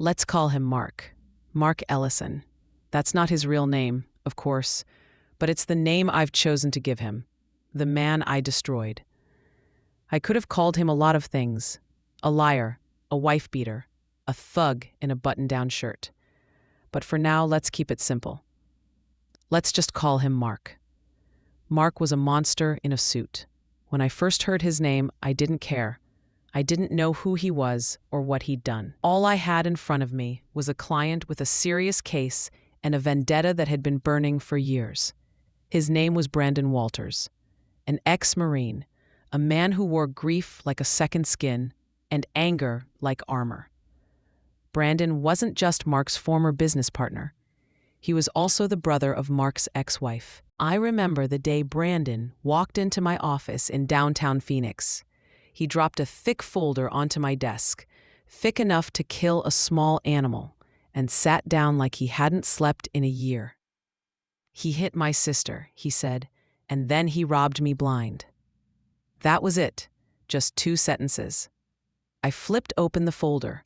Let's call him Mark. Mark Ellison. That's not his real name, of course, but it's the name I've chosen to give him. The man I destroyed. I could have called him a lot of things. A liar, a wife-beater, a thug in a button-down shirt. But for now, let's keep it simple. Let's just call him Mark. Mark was a monster in a suit. When I first heard his name, I didn't care. I didn't know who he was or what he'd done. All I had in front of me was a client with a serious case and a vendetta that had been burning for years. His name was Brandon Walters, an ex-Marine, a man who wore grief like a second skin and anger like armor. Brandon wasn't just Mark's former business partner. He was also the brother of Mark's ex-wife. I remember the day Brandon walked into my office in downtown Phoenix. He dropped a thick folder onto my desk, thick enough to kill a small animal, and sat down like he hadn't slept in a year. "He hit my sister," he said, "and then he robbed me blind." That was it, just 2 sentences. I flipped open the folder,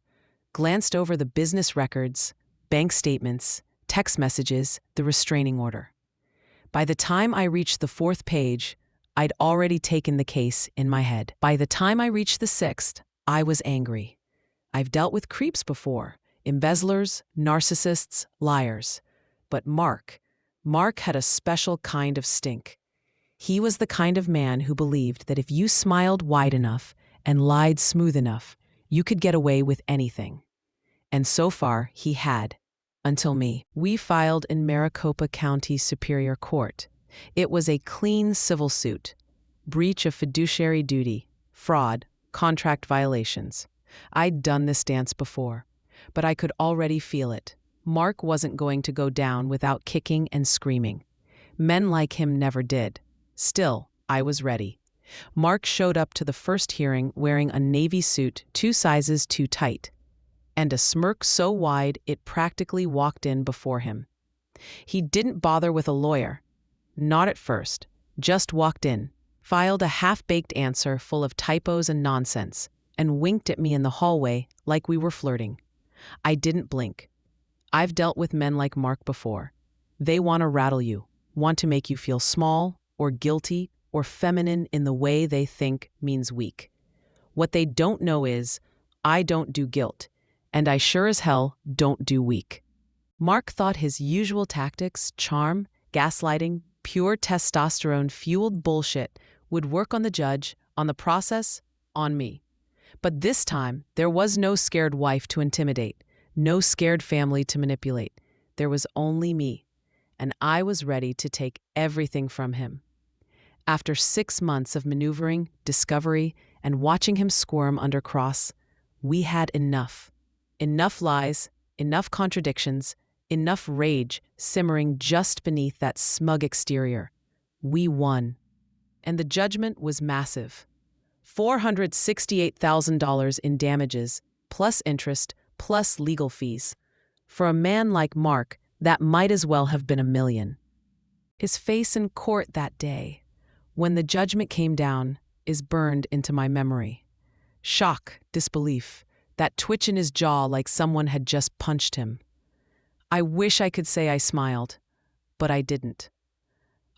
glanced over the business records, bank statements, text messages, the restraining order. By the time I reached the 4th page, I'd already taken the case in my head. By the time I reached the 6th, I was angry. I've dealt with creeps before, embezzlers, narcissists, liars. But Mark had a special kind of stink. He was the kind of man who believed that if you smiled wide enough and lied smooth enough, you could get away with anything. And so far, he had. Until me. We filed in Maricopa County Superior Court. It was a clean civil suit. Breach of fiduciary duty, fraud, contract violations. I'd done this dance before, but I could already feel it. Mark wasn't going to go down without kicking and screaming. Men like him never did. Still, I was ready. Mark showed up to the first hearing wearing a navy suit 2 sizes too tight, and a smirk so wide it practically walked in before him. He didn't bother with a lawyer. Not at first. Just walked in, filed a half-baked answer full of typos and nonsense, and winked at me in the hallway like we were flirting. I didn't blink. I've dealt with men like Mark before. They want to rattle you, want to make you feel small or guilty or feminine in the way they think means weak. What they don't know is, I don't do guilt. And I sure as hell don't do weak. Mark thought his usual tactics, charm, gaslighting, pure testosterone-fueled bullshit would work on the judge, on the process, on me. But this time, there was no scared wife to intimidate, no scared family to manipulate. There was only me, and I was ready to take everything from him. After 6 months of maneuvering, discovery, and watching him squirm under cross, we had enough. Enough lies, enough contradictions, enough rage simmering just beneath that smug exterior. We won. And the judgment was massive. $468,000 in damages, plus interest, plus legal fees. For a man like Mark, that might as well have been $1 million. His face in court that day, when the judgment came down, is burned into my memory. Shock, disbelief. That twitch in his jaw like someone had just punched him. I wish I could say I smiled, but I didn't.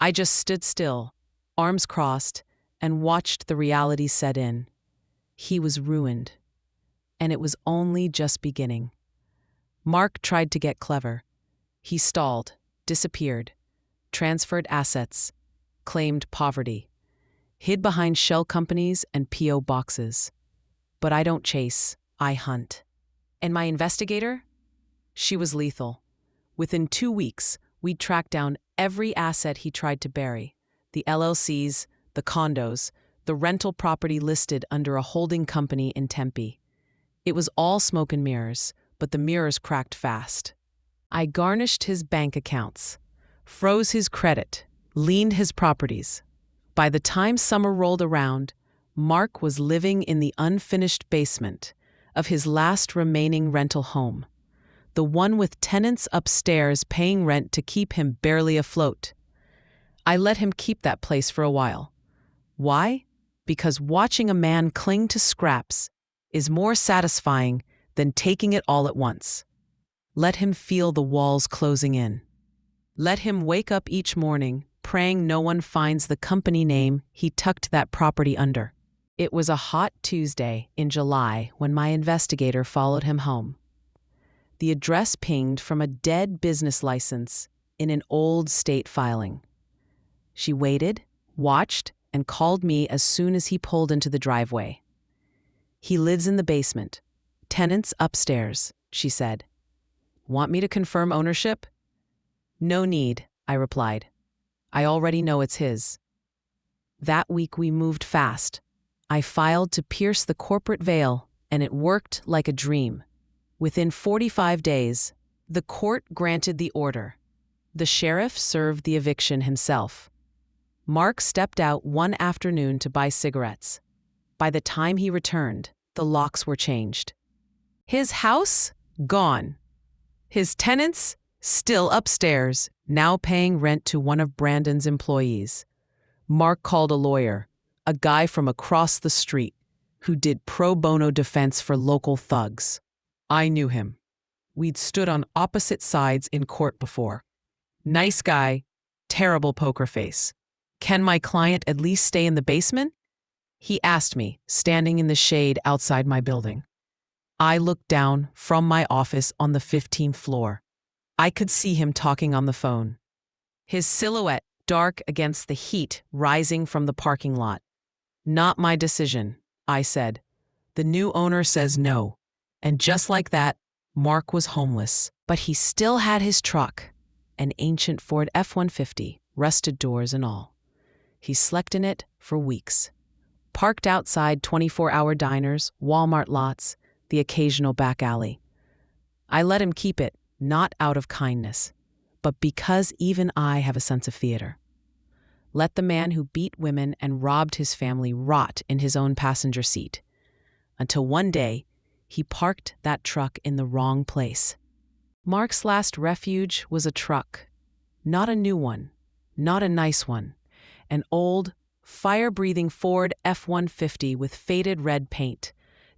I just stood still, arms crossed, and watched the reality set in. He was ruined, and it was only just beginning. Mark tried to get clever. He stalled, disappeared, transferred assets, claimed poverty, hid behind shell companies and P.O. boxes. But I don't chase. I hunt. And my investigator? She was lethal. Within 2 weeks, we'd tracked down every asset he tried to bury. The LLCs, the condos, the rental property listed under a holding company in Tempe. It was all smoke and mirrors, but the mirrors cracked fast. I garnished his bank accounts, froze his credit, liened his properties. By the time summer rolled around, Mark was living in the unfinished basement of his last remaining rental home, the one with tenants upstairs paying rent to keep him barely afloat. I let him keep that place for a while. Why? Because watching a man cling to scraps is more satisfying then taking it all at once. Let him feel the walls closing in. Let him wake up each morning, praying no one finds the company name he tucked that property under. It was a hot Tuesday in July when my investigator followed him home. The address pinged from a dead business license in an old state filing. She waited, watched, and called me as soon as he pulled into the driveway. "He lives in the basement. Tenants upstairs," she said. "Want me to confirm ownership?" "No need," I replied. "I already know it's his." That week we moved fast. I filed to pierce the corporate veil, and it worked like a dream. Within 45 days, the court granted the order. The sheriff served the eviction himself. Mark stepped out one afternoon to buy cigarettes. By the time he returned, the locks were changed. His house? Gone. His tenants? Still upstairs, now paying rent to one of Brandon's employees. Mark called a lawyer, a guy from across the street, who did pro bono defense for local thugs. I knew him. We'd stood on opposite sides in court before. Nice guy, terrible poker face. "Can my client at least stay in the basement?" he asked me, standing in the shade outside my building. I looked down from my office on the 15th floor. I could see him talking on the phone. His silhouette dark against the heat rising from the parking lot. "Not my decision," I said. "The new owner says no." And just like that, Mark was homeless. But he still had his truck, an ancient Ford F-150, rusted doors and all. He slept in it for weeks. Parked outside 24-hour diners, Walmart lots, the occasional back alley. I let him keep it, not out of kindness, but because even I have a sense of theater. Let the man who beat women and robbed his family rot in his own passenger seat. Until one day, he parked that truck in the wrong place. Mark's last refuge was a truck. Not a new one, not a nice one. An old, fire-breathing Ford F-150 with faded red paint,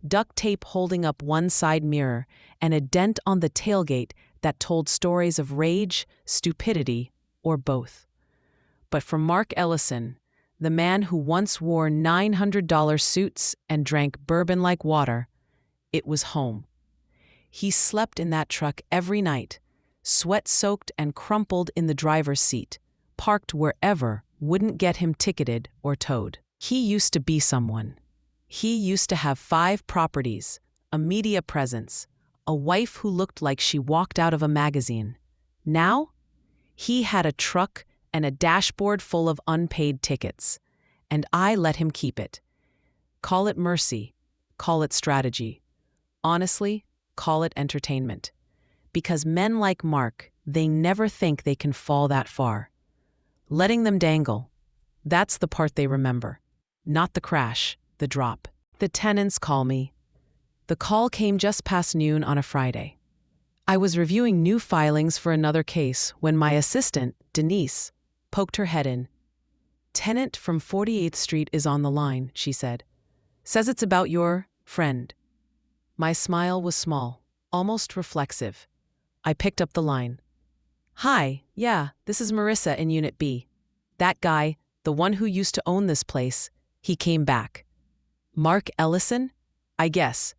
duct tape holding up one side mirror, and a dent on the tailgate that told stories of rage, stupidity, or both. But for Mark Ellison, the man who once wore $900 suits and drank bourbon like water, it was home. He slept in that truck every night, sweat-soaked and crumpled in the driver's seat, parked wherever wouldn't get him ticketed or towed. He used to be someone. He used to have 5 properties, a media presence, a wife who looked like she walked out of a magazine. Now, he had a truck and a dashboard full of unpaid tickets, and I let him keep it. Call it mercy, call it strategy. Honestly, call it entertainment. Because men like Mark, they never think they can fall that far. Letting them dangle, that's the part they remember. Not the crash, the drop. The tenants call me. The call came just past noon on a Friday. I was reviewing new filings for another case when my assistant, Denise, poked her head in. "Tenant from 48th Street is on the line," she said. "Says it's about your friend." My smile was small, almost reflexive. I picked up the line. "Hi, yeah, this is Marissa in Unit B. That guy, the one who used to own this place, he came back." "Mark Ellison?" "I guess.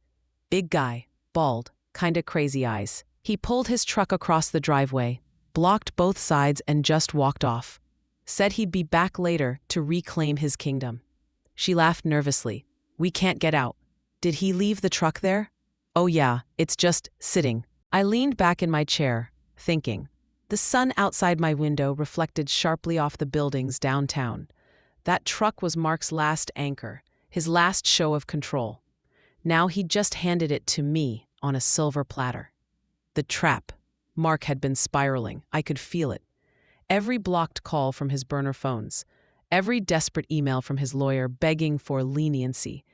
Big guy, bald, kinda crazy eyes. He pulled his truck across the driveway, blocked both sides and just walked off. Said he'd be back later to reclaim his kingdom." She laughed nervously. "We can't get out." "Did he leave the truck there?" "Oh yeah, it's just sitting." I leaned back in my chair, thinking. The sun outside my window reflected sharply off the buildings downtown. That truck was Mark's last anchor, his last show of control. Now he'd just handed it to me on a silver platter. The trap. Mark had been spiraling. I could feel it. Every blocked call from his burner phones, every desperate email from his lawyer begging for leniency,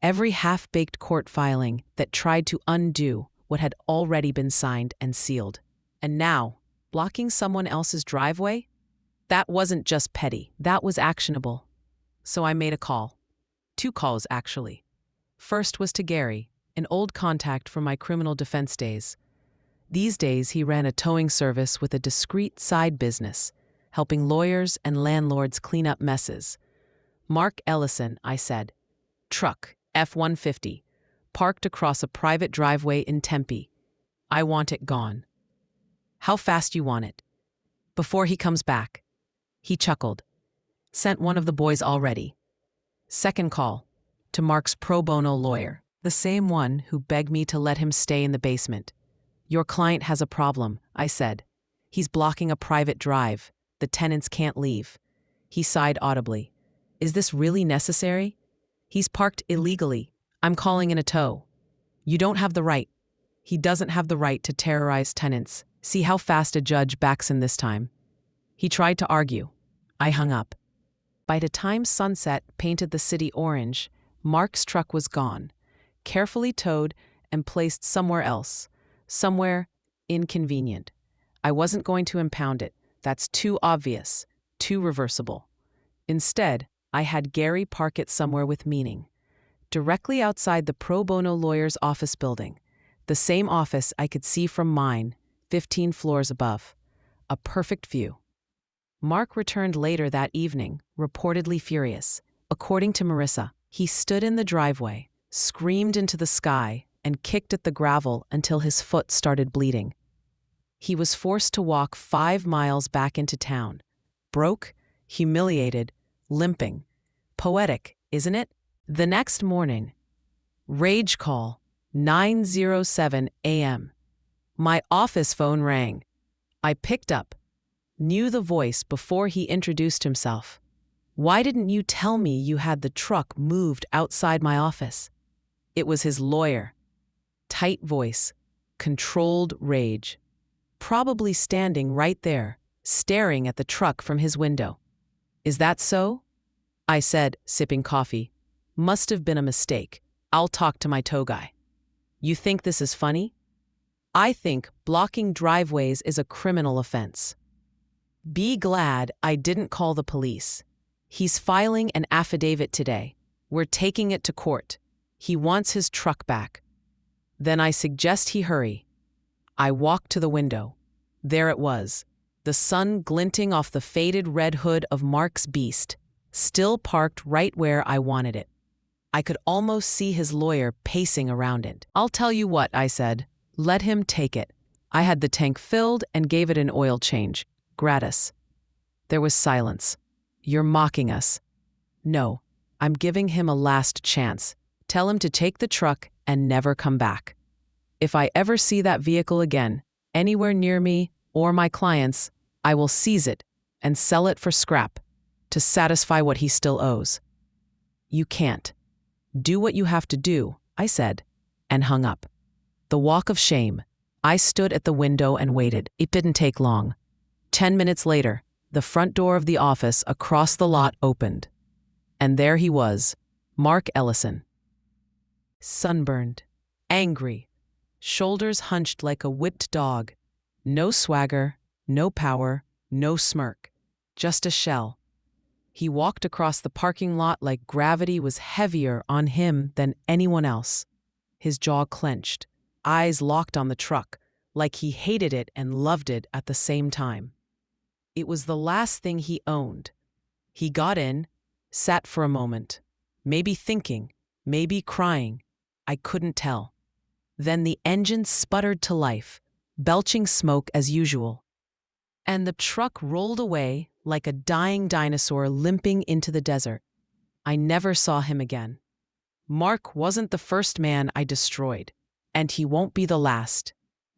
every half-baked court filing that tried to undo what had already been signed and sealed. And now, blocking someone else's driveway? That wasn't just petty, that was actionable. So I made a call. 2 calls, actually. First was to Gary, an old contact from my criminal defense days. These days, he ran a towing service with a discreet side business, helping lawyers and landlords clean up messes. Mark Ellison, I said. Truck, F-150, parked across a private driveway in Tempe. I want it gone. How fast you want it? Before he comes back. He chuckled. Sent one of the boys already. Second call, to Mark's pro bono lawyer, the same one who begged me to let him stay in the basement. Your client has a problem, I said. He's blocking a private drive. The tenants can't leave. He sighed audibly. Is this really necessary? He's parked illegally. I'm calling in a tow. You don't have the right. He doesn't have the right to terrorize tenants. See how fast a judge backs in this time. He tried to argue. I hung up. By the time sunset painted the city orange, Mark's truck was gone, carefully towed and placed somewhere else, somewhere inconvenient. I wasn't going to impound it. That's too obvious, too reversible. Instead, I had Gary park it somewhere with meaning, directly outside the pro bono lawyer's office building, the same office I could see from mine, 15 floors above. A perfect view. Mark returned later that evening, reportedly furious. According to Marissa, he stood in the driveway, screamed into the sky, and kicked at the gravel until his foot started bleeding. He was forced to walk 5 miles back into town. Broke, humiliated, limping. Poetic, isn't it? The next morning, rage call, 9:07 a.m. My office phone rang. I picked up. Knew the voice before he introduced himself. Why didn't you tell me you had the truck moved outside my office? It was his lawyer. Tight voice, controlled rage. Probably standing right there, staring at the truck from his window. Is that so? I said, sipping coffee. Must have been a mistake. I'll talk to my tow guy. You think this is funny? I think blocking driveways is a criminal offense. Be glad I didn't call the police. He's filing an affidavit today. We're taking it to court. He wants his truck back. Then I suggest he hurry. I walked to the window. There it was, the sun glinting off the faded red hood of Mark's beast, still parked right where I wanted it. I could almost see his lawyer pacing around it. I'll tell you what, I said. Let him take it. I had the tank filled and gave it an oil change. Gratis. There was silence. You're mocking us. No, I'm giving him a last chance. Tell him to take the truck and never come back. If I ever see that vehicle again, anywhere near me or my clients, I will seize it and sell it for scrap to satisfy what he still owes. You can't. Do what you have to do, I said, and hung up. The walk of shame. I stood at the window and waited. It didn't take long. 10 minutes later, the front door of the office across the lot opened. And there he was, Mark Ellison. Sunburned, angry, shoulders hunched like a whipped dog. No swagger, no power, no smirk, just a shell. He walked across the parking lot like gravity was heavier on him than anyone else. His jaw clenched, eyes locked on the truck, like he hated it and loved it at the same time. It was the last thing he owned. He got in, sat for a moment, maybe thinking, maybe crying. I couldn't tell. Then the engine sputtered to life, belching smoke as usual. And the truck rolled away like a dying dinosaur limping into the desert. I never saw him again. Mark wasn't the first man I destroyed, and he won't be the last.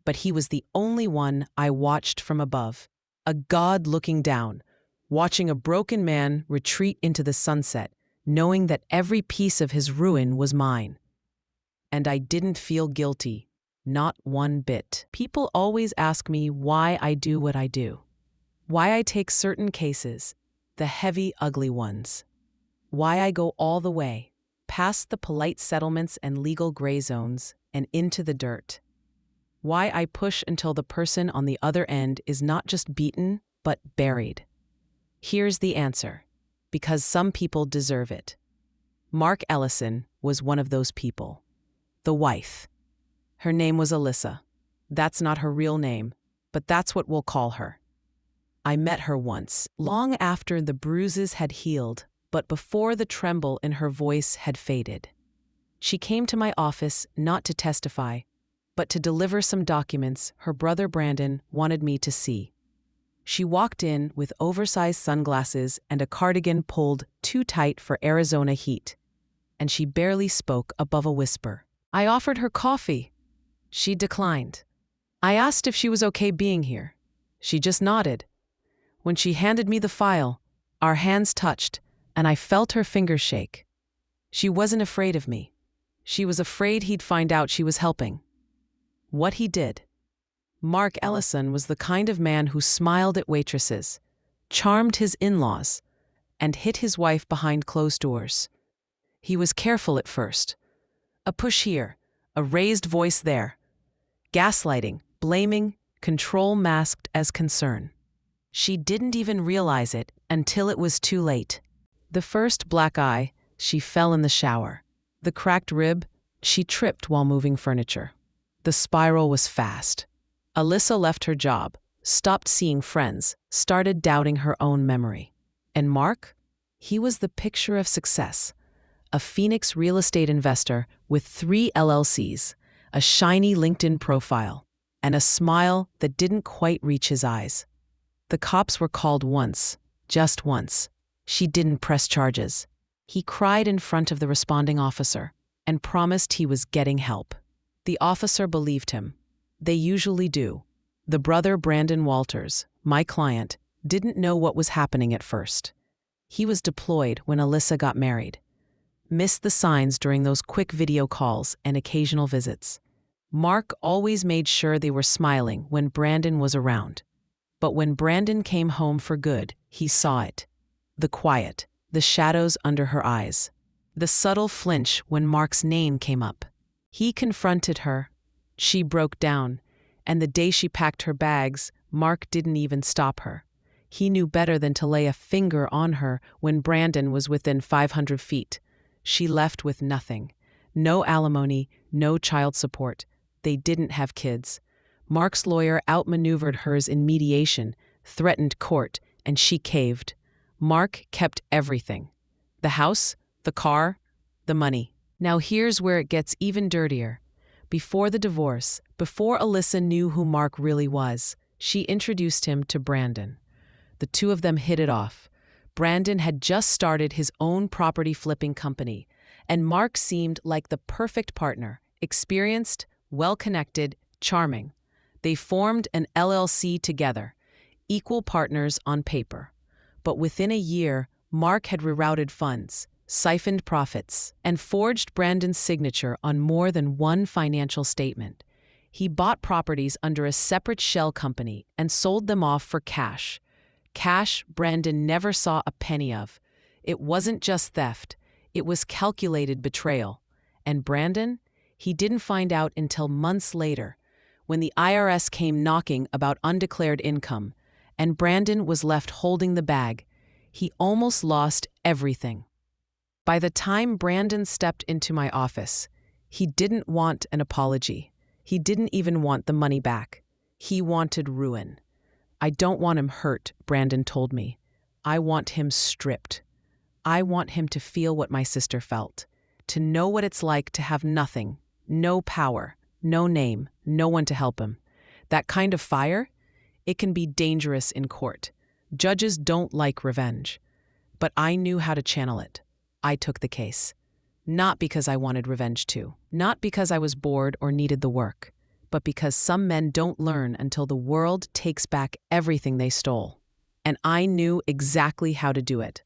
But he was the only one I watched from above. A god looking down, watching a broken man retreat into the sunset, knowing that every piece of his ruin was mine. And I didn't feel guilty, not one bit. People always ask me why I do what I do. Why I take certain cases, the heavy, ugly ones. Why I go all the way, past the polite settlements and legal gray zones, and into the dirt. Why I push until the person on the other end is not just beaten, but buried. Here's the answer. Because some people deserve it. Mark Ellison was one of those people. the wife. Her name was Alyssa. That's not her real name, but that's what we'll call her. I met her once, long after the bruises had healed, but before the tremble in her voice had faded. She came to my office not to testify, but to deliver some documents her brother Brandon wanted me to see. She walked in with oversized sunglasses and a cardigan pulled too tight for Arizona heat, and she barely spoke above a whisper. I offered her coffee. She declined. I asked if she was okay being here. She just nodded. When she handed me the file, our hands touched, and I felt her fingers shake. She wasn't afraid of me. She was afraid he'd find out she was helping. What he did. Mark Ellison was the kind of man who smiled at waitresses, charmed his in-laws, and hid his wife behind closed doors. He was careful at first. A push here, a raised voice there. Gaslighting, blaming, control masked as concern. She didn't even realize it until it was too late. The first black eye, she fell in the shower. The cracked rib, she tripped while moving furniture. The spiral was fast. Alyssa left her job, stopped seeing friends, started doubting her own memory. And Mark? He was the picture of success. A Phoenix real estate investor with 3 LLCs, a shiny LinkedIn profile, and a smile that didn't quite reach his eyes. The cops were called once, just once. She didn't press charges. He cried in front of the responding officer and promised he was getting help. The officer believed him. They usually do. The brother Brandon Walters, my client, didn't know what was happening at first. He was deployed when Alyssa got married. Missed the signs during those quick video calls and occasional visits. Mark always made sure they were smiling when Brandon was around. But when Brandon came home for good, he saw it. The quiet, the shadows under her eyes. The subtle flinch when Mark's name came up. He confronted her. She broke down, and the day she packed her bags, Mark didn't even stop her. He knew better than to lay a finger on her when Brandon was within 500 feet. She left with nothing. No alimony, no child support. They didn't have kids. Mark's lawyer outmaneuvered hers in mediation, threatened court, and she caved. Mark kept everything. The house, the car, the money. Now here's where it gets even dirtier. Before the divorce, before Alyssa knew who Mark really was, she introduced him to Brandon. The two of them hit it off. Brandon had just started his own property flipping company, and Mark seemed like the perfect partner, experienced, well-connected, charming. They formed an LLC together, equal partners on paper. But within a year, Mark had rerouted funds, siphoned profits, and forged Brandon's signature on more than one financial statement. He bought properties under a separate shell company and sold them off for cash. Cash Brandon never saw a penny of. It wasn't just theft, it was calculated betrayal. And Brandon? He didn't find out until months later, when the IRS came knocking about undeclared income, and Brandon was left holding the bag. He almost lost everything. By the time Brandon stepped into my office, he didn't want an apology. He didn't even want the money back. He wanted ruin. I don't want him hurt, Brandon told me. I want him stripped. I want him to feel what my sister felt, to know what it's like to have nothing, no power, no name, no one to help him. That kind of fire, it can be dangerous in court. Judges don't like revenge. But I knew how to channel it. I took the case. Not because I wanted revenge too. Not because I was bored or needed the work. But because some men don't learn until the world takes back everything they stole. And I knew exactly how to do it.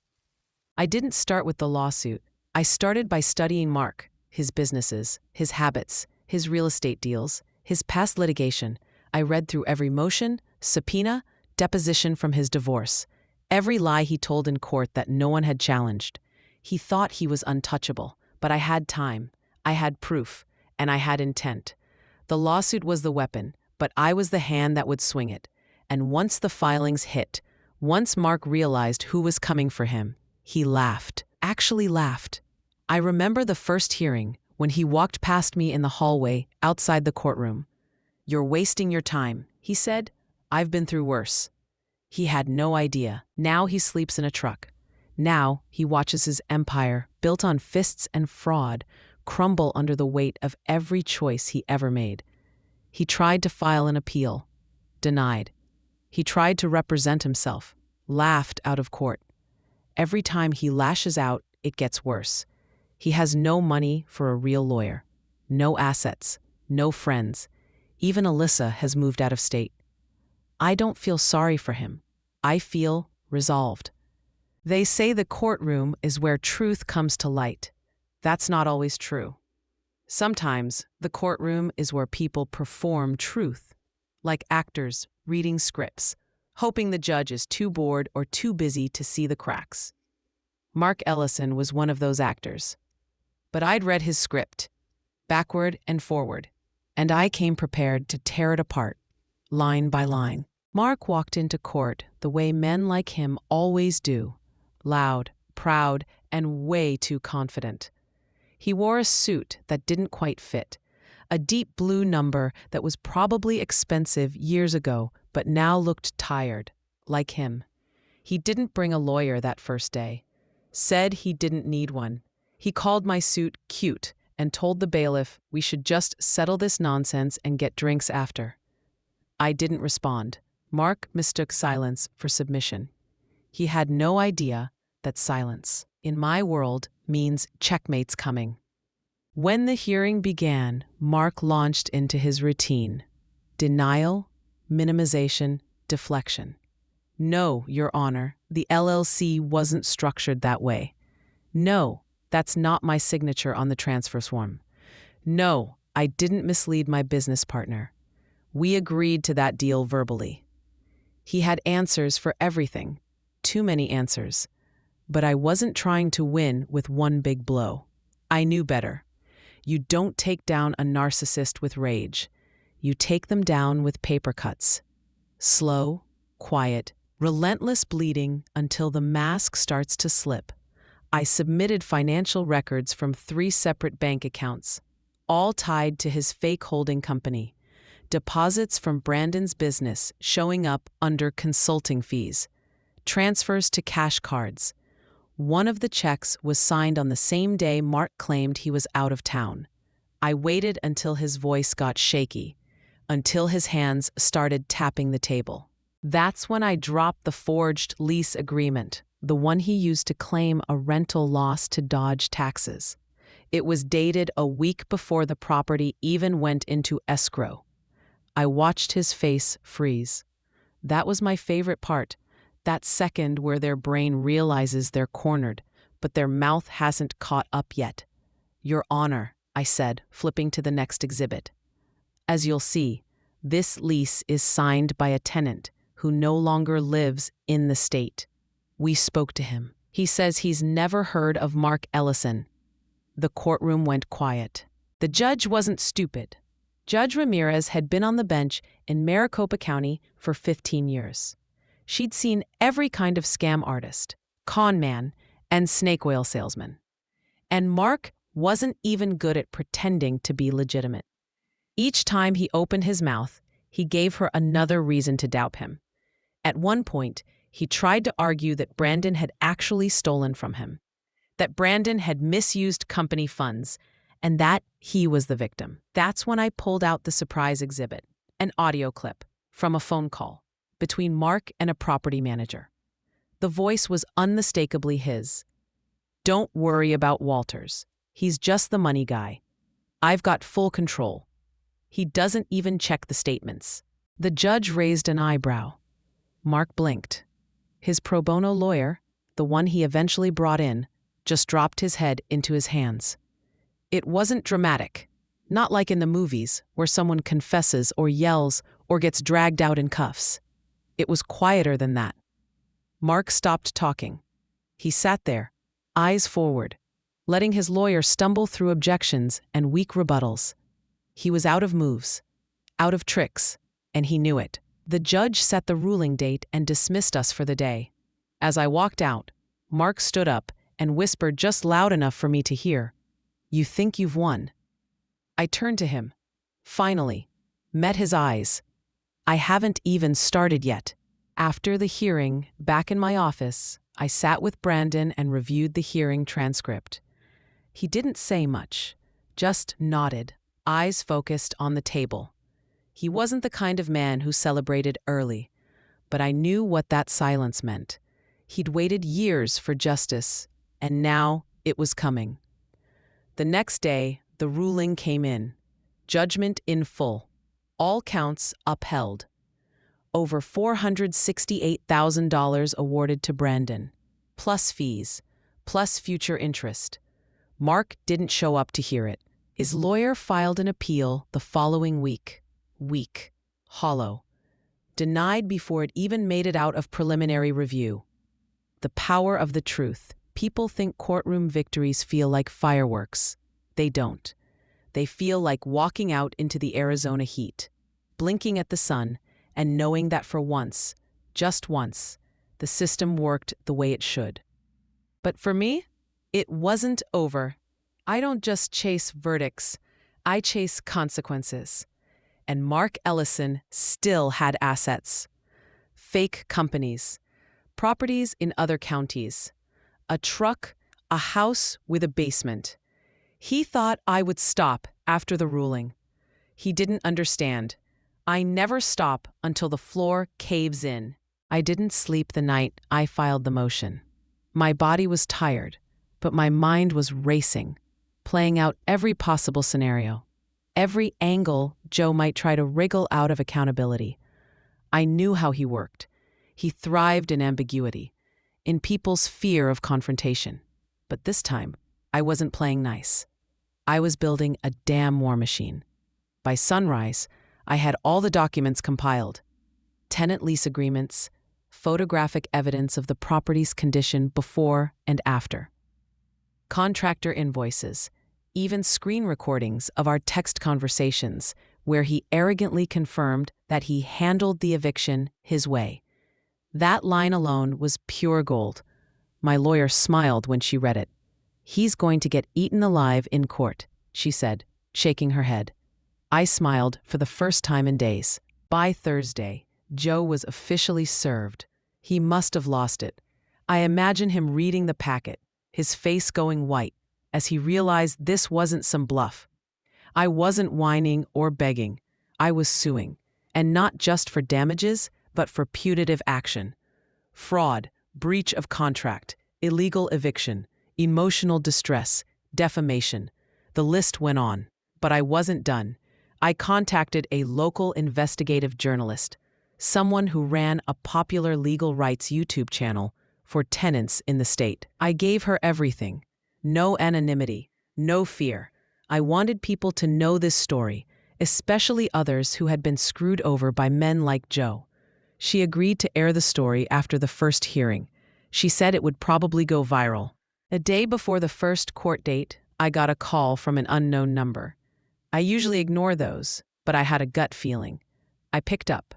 I didn't start with the lawsuit. I started by studying Mark, his businesses, his habits, his real estate deals, his past litigation. I read through every motion, subpoena, deposition from his divorce, every lie he told in court that no one had challenged. He thought he was untouchable, but I had time, I had proof, and I had intent. The lawsuit was the weapon, but I was the hand that would swing it. And once the filings hit, once Mark realized who was coming for him, he laughed, actually laughed. I remember the first hearing, when he walked past me in the hallway outside the courtroom. "You're wasting your time," he said. "I've been through worse." He had no idea. Now he sleeps in a truck. Now he watches his empire, built on fists and fraud, crumble under the weight of every choice he ever made. He tried to file an appeal. Denied. He tried to represent himself. Laughed out of court. Every time he lashes out, it gets worse. He has no money for a real lawyer. No assets. No friends. Even Alyssa has moved out of state. I don't feel sorry for him. I feel resolved. They say the courtroom is where truth comes to light. That's not always true. Sometimes the courtroom is where people perform truth, like actors reading scripts, hoping the judge is too bored or too busy to see the cracks. Mark Ellison was one of those actors. But I'd read his script, backward and forward, and I came prepared to tear it apart, line by line. Mark walked into court the way men like him always do, loud, proud, and way too confident. He wore a suit that didn't quite fit, a deep blue number that was probably expensive years ago but now looked tired, like him. He didn't bring a lawyer that first day. Said he didn't need one. He called my suit cute and told the bailiff we should just settle this nonsense and get drinks after. I didn't respond. Mark mistook silence for submission. He had no idea that silence, in my world, means checkmate's coming. When the hearing began, Mark launched into his routine. Denial, minimization, deflection. "No, Your Honor, the LLC wasn't structured that way. No, that's not my signature on the transfer form. No, I didn't mislead my business partner. We agreed to that deal verbally." He had answers for everything, too many answers. But I wasn't trying to win with one big blow. I knew better. You don't take down a narcissist with rage. You take them down with paper cuts. Slow, quiet, relentless bleeding until the mask starts to slip. I submitted financial records from 3 separate bank accounts, all tied to his fake holding company. Deposits from Brandon's business showing up under consulting fees. Transfers to cash cards. One of the checks was signed on the same day Mark claimed he was out of town. I waited until his voice got shaky, until his hands started tapping the table. That's when I dropped the forged lease agreement, the one he used to claim a rental loss to dodge taxes. It was dated a week before the property even went into escrow. I watched his face freeze. That was my favorite part, that second where their brain realizes they're cornered, but their mouth hasn't caught up yet. "Your Honor," I said, flipping to the next exhibit. "As you'll see, this lease is signed by a tenant who no longer lives in the state." We spoke to him. He says he's never heard of Mark Ellison. The courtroom went quiet. The judge wasn't stupid. Judge Ramirez had been on the bench in Maricopa County for 15 years. She'd seen every kind of scam artist, con man, and snake oil salesman. And Mark wasn't even good at pretending to be legitimate. Each time he opened his mouth, he gave her another reason to doubt him. At one point, he tried to argue that Brandon had actually stolen from him, that Brandon had misused company funds, and that he was the victim. That's when I pulled out the surprise exhibit, an audio clip from a phone call between Mark and a property manager. The voice was unmistakably his. "Don't worry about Walters. He's just the money guy. I've got full control. He doesn't even check the statements." The judge raised an eyebrow. Mark blinked. His pro bono lawyer, the one he eventually brought in, just dropped his head into his hands. It wasn't dramatic, not like in the movies where someone confesses or yells or gets dragged out in cuffs. It was quieter than that. Mark stopped talking. He sat there, eyes forward, letting his lawyer stumble through objections and weak rebuttals. He was out of moves, out of tricks, and he knew it. The judge set the ruling date and dismissed us for the day. As I walked out, Mark stood up and whispered just loud enough for me to hear, You think you've won. I turned to him. Finally. Met his eyes. I haven't even started yet. After the hearing, back in my office, I sat with Brandon and reviewed the hearing transcript. He didn't say much, just nodded, eyes focused on the table. He wasn't the kind of man who celebrated early, but I knew what that silence meant. He'd waited years for justice, and now it was coming. The next day, the ruling came in. Judgment in full. All counts upheld. Over $468,000 awarded to Brandon, plus fees, plus future interest. Mark didn't show up to hear it. His lawyer filed an appeal the following week. Weak. Hollow. Denied before it even made it out of preliminary review. The power of the truth. People think courtroom victories feel like fireworks. They don't. They feel like walking out into the Arizona heat, blinking at the sun, and knowing that for once, just once, the system worked the way it should. But for me, it wasn't over. I don't just chase verdicts, I chase consequences. And Mark Ellison still had assets. Fake companies, properties in other counties, a truck, a house with a basement. He thought I would stop after the ruling. He didn't understand. I never stop until the floor caves in. I didn't sleep the night I filed the motion. My body was tired, but my mind was racing, playing out every possible scenario, every angle Joe might try to wriggle out of accountability. I knew how he worked. He thrived in ambiguity, in people's fear of confrontation. But this time, I wasn't playing nice. I was building a damn war machine. By sunrise, I had all the documents compiled. Tenant lease agreements, photographic evidence of the property's condition before and after. Contractor invoices, even screen recordings of our text conversations where he arrogantly confirmed that he handled the eviction his way. That line alone was pure gold. My lawyer smiled when she read it. "He's going to get eaten alive in court," she said, shaking her head. I smiled for the first time in days. By Thursday, Joe was officially served. He must have lost it. I imagine him reading the packet, his face going white, as he realized this wasn't some bluff. I wasn't whining or begging. I was suing, and not just for damages, but for punitive action. Fraud, breach of contract, illegal eviction, emotional distress, defamation. The list went on, but I wasn't done. I contacted a local investigative journalist, someone who ran a popular legal rights YouTube channel for tenants in the state. I gave her everything. No anonymity, no fear. I wanted people to know this story, especially others who had been screwed over by men like Joe. She agreed to air the story after the first hearing. She said it would probably go viral. A day before the first court date, I got a call from an unknown number. I usually ignore those, but I had a gut feeling. I picked up.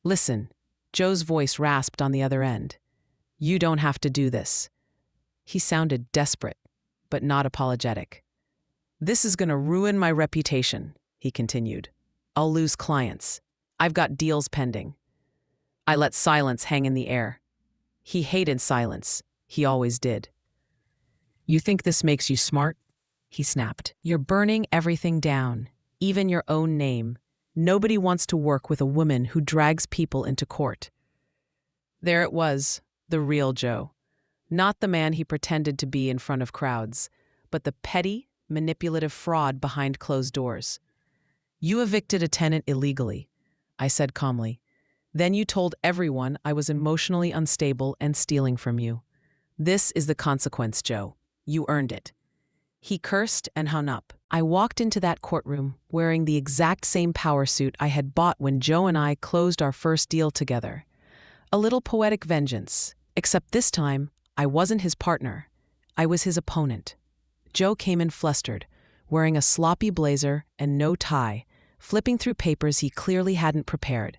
"Listen," Joe's voice rasped on the other end. "You don't have to do this." He sounded desperate, but not apologetic. "This is going to ruin my reputation," he continued. "I'll lose clients. I've got deals pending." I let silence hang in the air. He hated silence. He always did. "You think this makes you smart?" he snapped. "You're burning everything down, even your own name. Nobody wants to work with a woman who drags people into court." There it was, the real Joe. Not the man he pretended to be in front of crowds, but the petty, manipulative fraud behind closed doors. "You evicted a tenant illegally," I said calmly. "Then you told everyone I was emotionally unstable and stealing from you. This is the consequence, Joe. You earned it." He cursed and hung up. I walked into that courtroom wearing the exact same power suit I had bought when Joe and I closed our first deal together. A little poetic vengeance, except this time I wasn't his partner. I was his opponent. Joe came in flustered, wearing a sloppy blazer and no tie, flipping through papers he clearly hadn't prepared.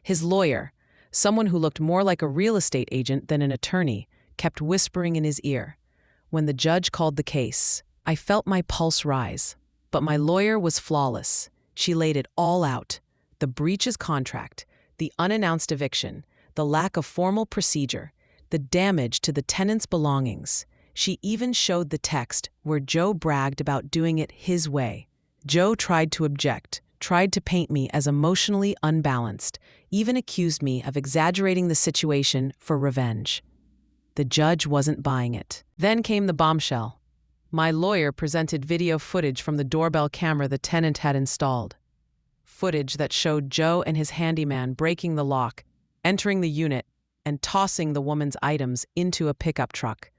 His lawyer, someone who looked more like a real estate agent than an attorney, kept whispering in his ear. When the judge called the case, I felt my pulse rise, but my lawyer was flawless. She laid it all out: the breaches contract, the unannounced eviction, the lack of formal procedure, the damage to the tenant's belongings. She even showed the text where Joe bragged about doing it his way. Joe tried to object, tried to paint me as emotionally unbalanced, even accused me of exaggerating the situation for revenge. The judge wasn't buying it. Then came the bombshell. My lawyer presented video footage from the doorbell camera the tenant had installed. Footage that showed Joe and his handyman breaking the lock, entering the unit, and tossing the woman's items into a pickup truck.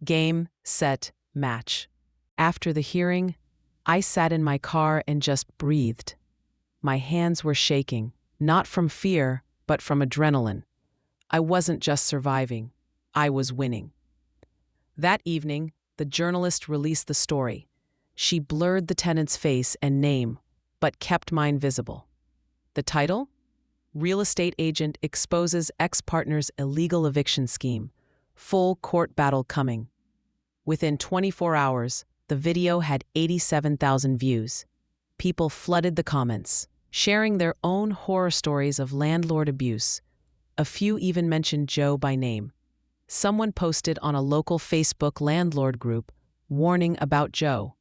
Game, set, match. After the hearing, I sat in my car and just breathed. My hands were shaking, not from fear, but from adrenaline. I wasn't just surviving, I was winning. That evening, the journalist released the story. She blurred the tenant's face and name, but kept mine visible. The title? Real estate agent exposes ex-partner's illegal eviction scheme. Full court battle coming. Within 24 hours, the video had 87,000 views. People flooded the comments, sharing their own horror stories of landlord abuse. A few even mentioned Joe by name. Someone posted on a local Facebook landlord group, warning about Joe.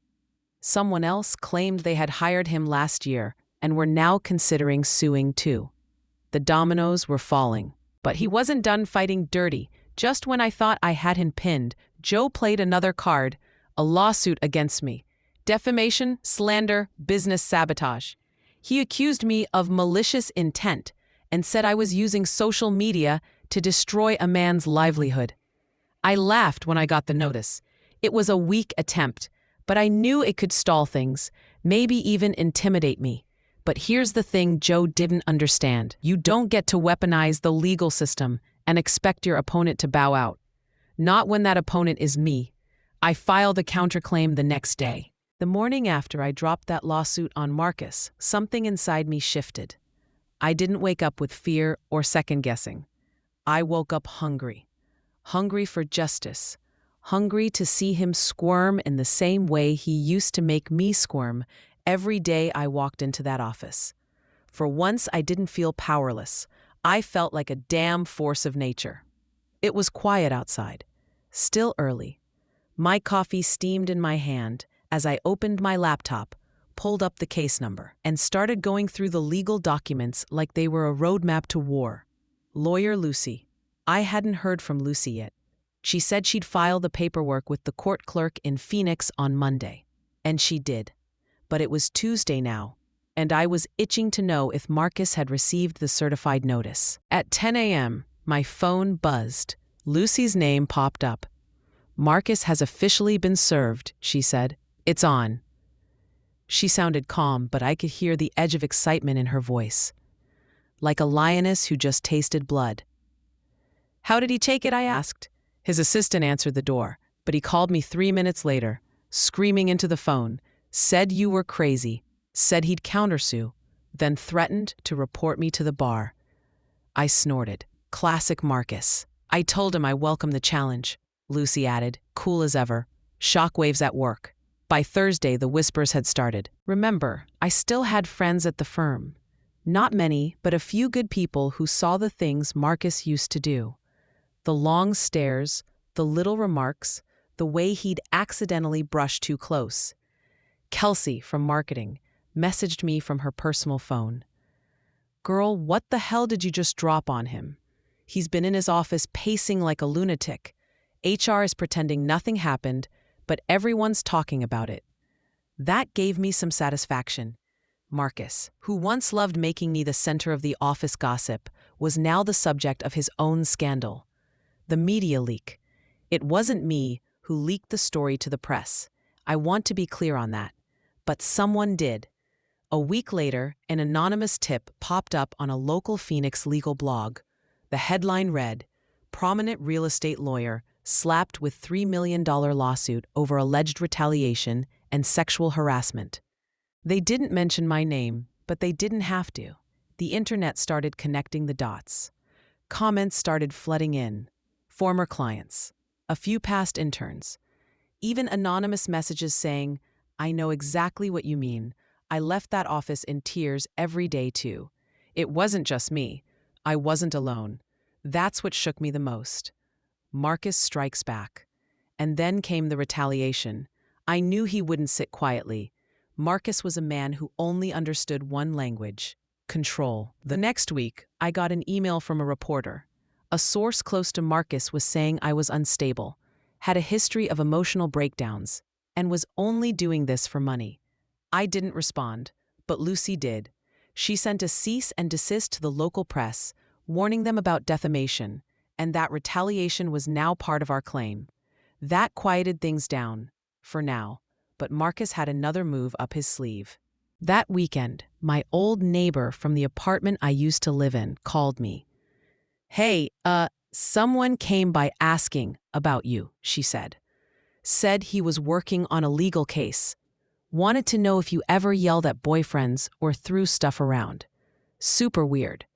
Someone else claimed they had hired him last year and were now considering suing too. The dominoes were falling, but he wasn't done fighting dirty. Just when I thought I had him pinned, Joe played another card: a lawsuit against me. Defamation, slander, business sabotage. He accused me of malicious intent and said I was using social media to destroy a man's livelihood. I laughed when I got the notice. It was a weak attempt, but I knew it could stall things, maybe even intimidate me. But here's the thing Joe didn't understand. You don't get to weaponize the legal system and expect your opponent to bow out. Not when that opponent is me. I filed a counterclaim the next day. The morning after I dropped that lawsuit on Marcus, something inside me shifted. I didn't wake up with fear or second-guessing. I woke up hungry. Hungry for justice. Hungry to see him squirm in the same way he used to make me squirm every day I walked into that office. For once, I didn't feel powerless. I felt like a damn force of nature. It was quiet outside. Still early. My coffee steamed in my hand as I opened my laptop, pulled up the case number, and started going through the legal documents like they were a roadmap to war. Lawyer Lucy. I hadn't heard from Lucy yet. She said she'd file the paperwork with the court clerk in Phoenix on Monday. And she did. But it was Tuesday now, and I was itching to know if Marcus had received the certified notice. At 10 a.m., my phone buzzed. Lucy's name popped up. Marcus has officially been served, she said. It's on. She sounded calm, but I could hear the edge of excitement in her voice. Like a lioness who just tasted blood. How did he take it? I asked. His assistant answered the door, but he called me 3 minutes later, screaming into the phone, said you were crazy, said he'd countersue, then threatened to report me to the bar. I snorted. Classic Marcus. I told him I welcomed the challenge, Lucy added, cool as ever. Shockwaves at work. By Thursday, the whispers had started. Remember, I still had friends at the firm. Not many, but a few good people who saw the things Marcus used to do. The long stares, the little remarks, the way he'd accidentally brush too close. Kelsey, from marketing, messaged me from her personal phone. Girl, what the hell did you just drop on him? He's been in his office pacing like a lunatic. HR is pretending nothing happened, but everyone's talking about it. That gave me some satisfaction. Marcus, who once loved making me the center of the office gossip, was now the subject of his own scandal. The media leak. It wasn't me who leaked the story to the press. I want to be clear on that. But someone did. A week later, an anonymous tip popped up on a local Phoenix legal blog. The headline read, "Prominent real estate lawyer slapped with $3 million lawsuit over alleged retaliation and sexual harassment." They didn't mention my name, but they didn't have to. The internet started connecting the dots. Comments started flooding in. Former clients. A few past interns. even anonymous messages saying, "I know exactly what you mean. I left that office in tears every day too." It wasn't just me. I wasn't alone. That's what shook me the most. Marcus strikes back. And then came the retaliation. I knew he wouldn't sit quietly. Marcus was a man who only understood one language: control. The next week, I got an email from a reporter. A source close to Marcus was saying I was unstable, had a history of emotional breakdowns, and was only doing this for money. I didn't respond, but Lucy did. She sent a cease and desist to the local press, warning them about defamation, and that retaliation was now part of our claim. That quieted things down, for now, but Marcus had another move up his sleeve. That weekend, my old neighbor from the apartment I used to live in called me. "Hey, someone came by asking about you," she said. Said he was working on a legal case. Wanted to know if you ever yelled at boyfriends or threw stuff around. Super weird.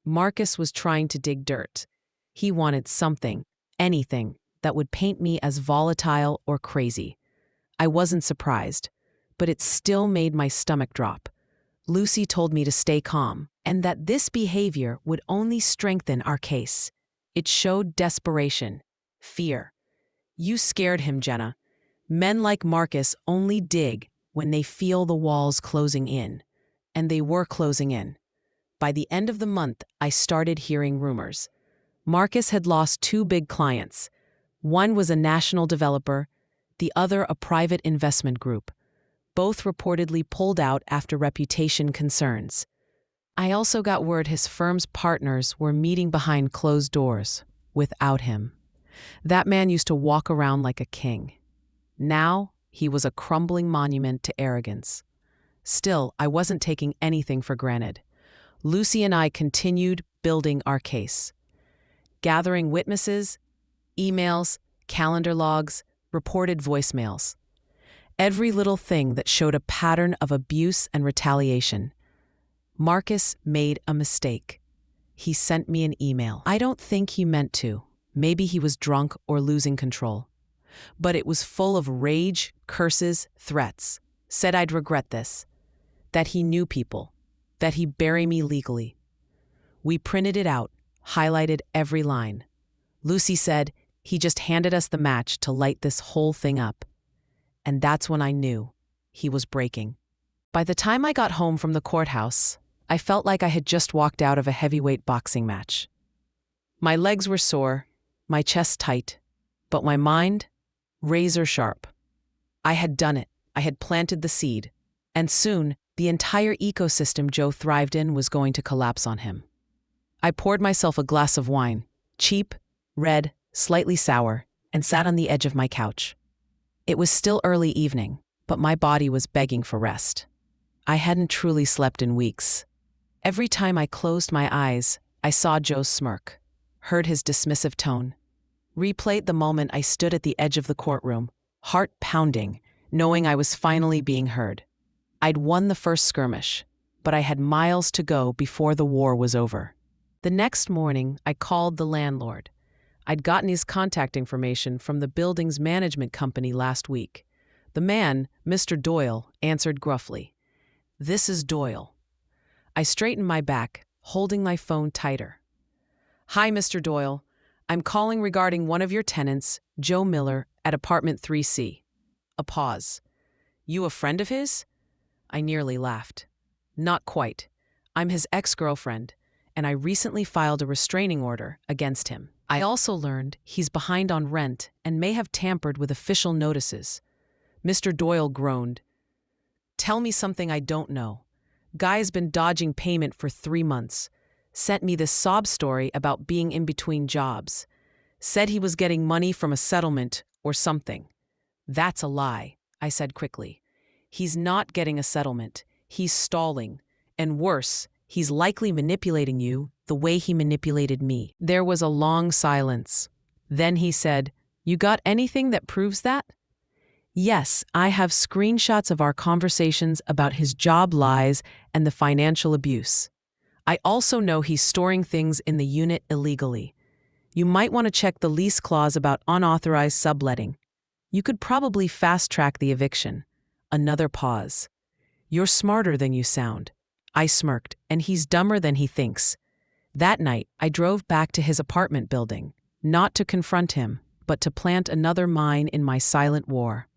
Marcus was trying to dig dirt. He wanted something, anything, that would paint me as volatile or crazy. I wasn't surprised, but it still made my stomach drop. Lucy told me to stay calm, and that this behavior would only strengthen our case. It showed desperation, fear. You scared him, Jenna. Men like Marcus only dig when they feel the walls closing in, and they were closing in. By the end of the month, I started hearing rumors. Marcus had lost 2 big clients. One was a national developer, the other a private investment group. Both reportedly pulled out after reputation concerns. I also got word his firm's partners were meeting behind closed doors, without him. That man used to walk around like a king. Now, he was a crumbling monument to arrogance. Still, I wasn't taking anything for granted. Lucy and I continued building our case. Gathering witnesses, emails, calendar logs, reported voicemails. Every little thing that showed a pattern of abuse and retaliation. Marcus made a mistake. He sent me an email. I don't think he meant to. Maybe he was drunk or losing control. But it was full of rage, curses, threats. Said I'd regret this. That he knew people. That he'd bury me legally. We printed it out, highlighted every line. Lucy said he just handed us the match to light this whole thing up. And that's when I knew he was breaking. By the time I got home from the courthouse, I felt like I had just walked out of a heavyweight boxing match. My legs were sore, my chest tight, but my mind, razor sharp. I had done it. I had planted the seed. And soon, the entire ecosystem Joe thrived in was going to collapse on him. I poured myself a glass of wine, cheap, red, slightly sour, and sat on the edge of my couch. It was still early evening, but my body was begging for rest. I hadn't truly slept in weeks. Every time I closed my eyes, I saw Joe's smirk, heard his dismissive tone, replayed the moment I stood at the edge of the courtroom, heart pounding, knowing I was finally being heard. I'd won the first skirmish, but I had miles to go before the war was over. The next morning, I called the landlord. I'd gotten his contact information from the building's management company last week. The man, Mr. Doyle, answered gruffly. "This is Doyle." I straightened my back, holding my phone tighter. "Hi, Mr. Doyle. I'm calling regarding one of your tenants, Joe Miller, at apartment 3C. A pause. "You a friend of his?" I nearly laughed. "Not quite. I'm his ex-girlfriend, and I recently filed a restraining order against him. I also learned he's behind on rent and may have tampered with official notices." Mr. Doyle groaned. "Tell me something I don't know. Guy's been dodging payment for 3 months. Sent me this sob story about being in between jobs. Said he was getting money from a settlement or something." "That's a lie," I said quickly. "He's not getting a settlement. He's stalling. And worse, he's likely manipulating you the way he manipulated me." There was a long silence. Then he said, "You got anything that proves that?" "Yes, I have screenshots of our conversations about his job lies and the financial abuse. I also know he's storing things in the unit illegally. You might want to check the lease clause about unauthorized subletting." You could probably fast-track the eviction. Another pause. You're smarter than you sound. I smirked, and he's dumber than he thinks. That night, I drove back to his apartment building, not to confront him, but to plant another mine in my silent war.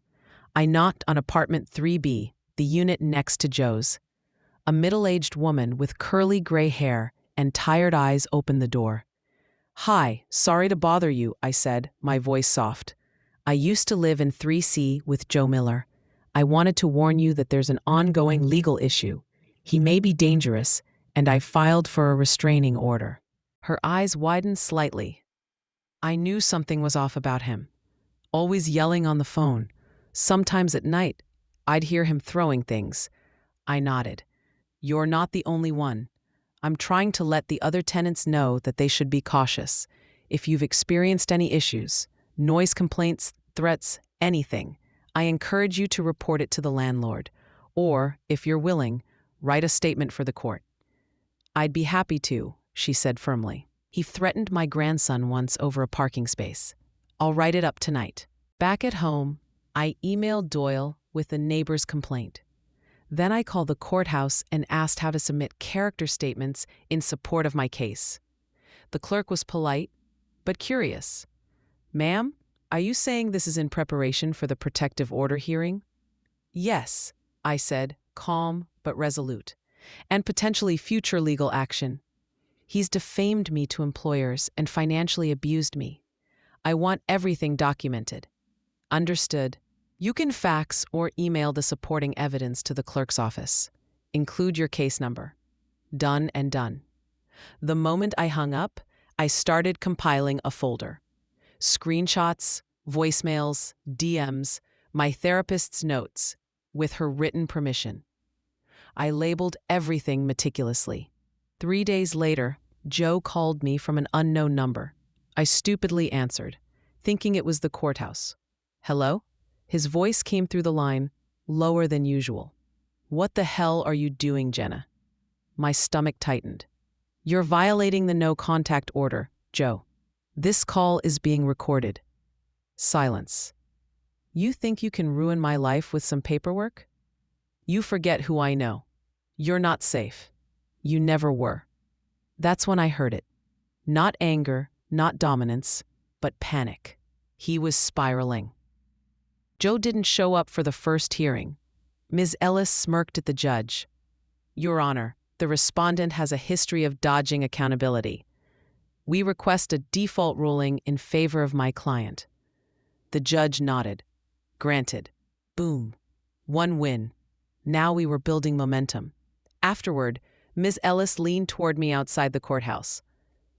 I knocked on apartment 3B, the unit next to Joe's. A middle-aged woman with curly gray hair and tired eyes opened the door. "Hi, sorry to bother you," I said, my voice soft. "I used to live in 3C with Joe Miller. I wanted to warn you that there's an ongoing legal issue. He may be dangerous, and I filed for a restraining order." Her eyes widened slightly. I knew something was off about him. Always yelling on the phone. Sometimes at night, I'd hear him throwing things. I nodded. "You're not the only one. I'm trying to let the other tenants know that they should be cautious. If you've experienced any issues, noise complaints, threats, anything, I encourage you to report it to the landlord. Or, if you're willing, write a statement for the court." "I'd be happy to," she said firmly. "He threatened my grandson once over a parking space. I'll write it up tonight." Back at home, I emailed Doyle with the neighbor's complaint. Then I called the courthouse and asked how to submit character statements in support of my case. The clerk was polite, but curious. "Ma'am, are you saying this is in preparation for the protective order hearing?" "Yes," I said, calm but resolute, "and potentially future legal action. He's defamed me to employers and financially abused me. I want everything documented." "Understood. You can fax or email the supporting evidence to the clerk's office. Include your case number." Done and done. The moment I hung up, I started compiling a folder. Screenshots, voicemails, DMs, my therapist's notes, with her written permission. I labeled everything meticulously. 3 days later, Joe called me from an unknown number. I stupidly answered, thinking it was the courthouse. "Hello?" His voice came through the line, lower than usual. "What the hell are you doing, Jenna?" My stomach tightened. "You're violating the no-contact order, Joe. This call is being recorded." Silence. "You think you can ruin my life with some paperwork? You forget who I know. You're not safe. You never were." That's when I heard it. Not anger, not dominance, but panic. He was spiraling. Joe didn't show up for the first hearing. Ms. Ellis smirked at the judge. "Your Honor, the respondent has a history of dodging accountability. We request a default ruling in favor of my client." The judge nodded. "Granted." Boom. One win. Now we were building momentum. Afterward, Ms. Ellis leaned toward me outside the courthouse.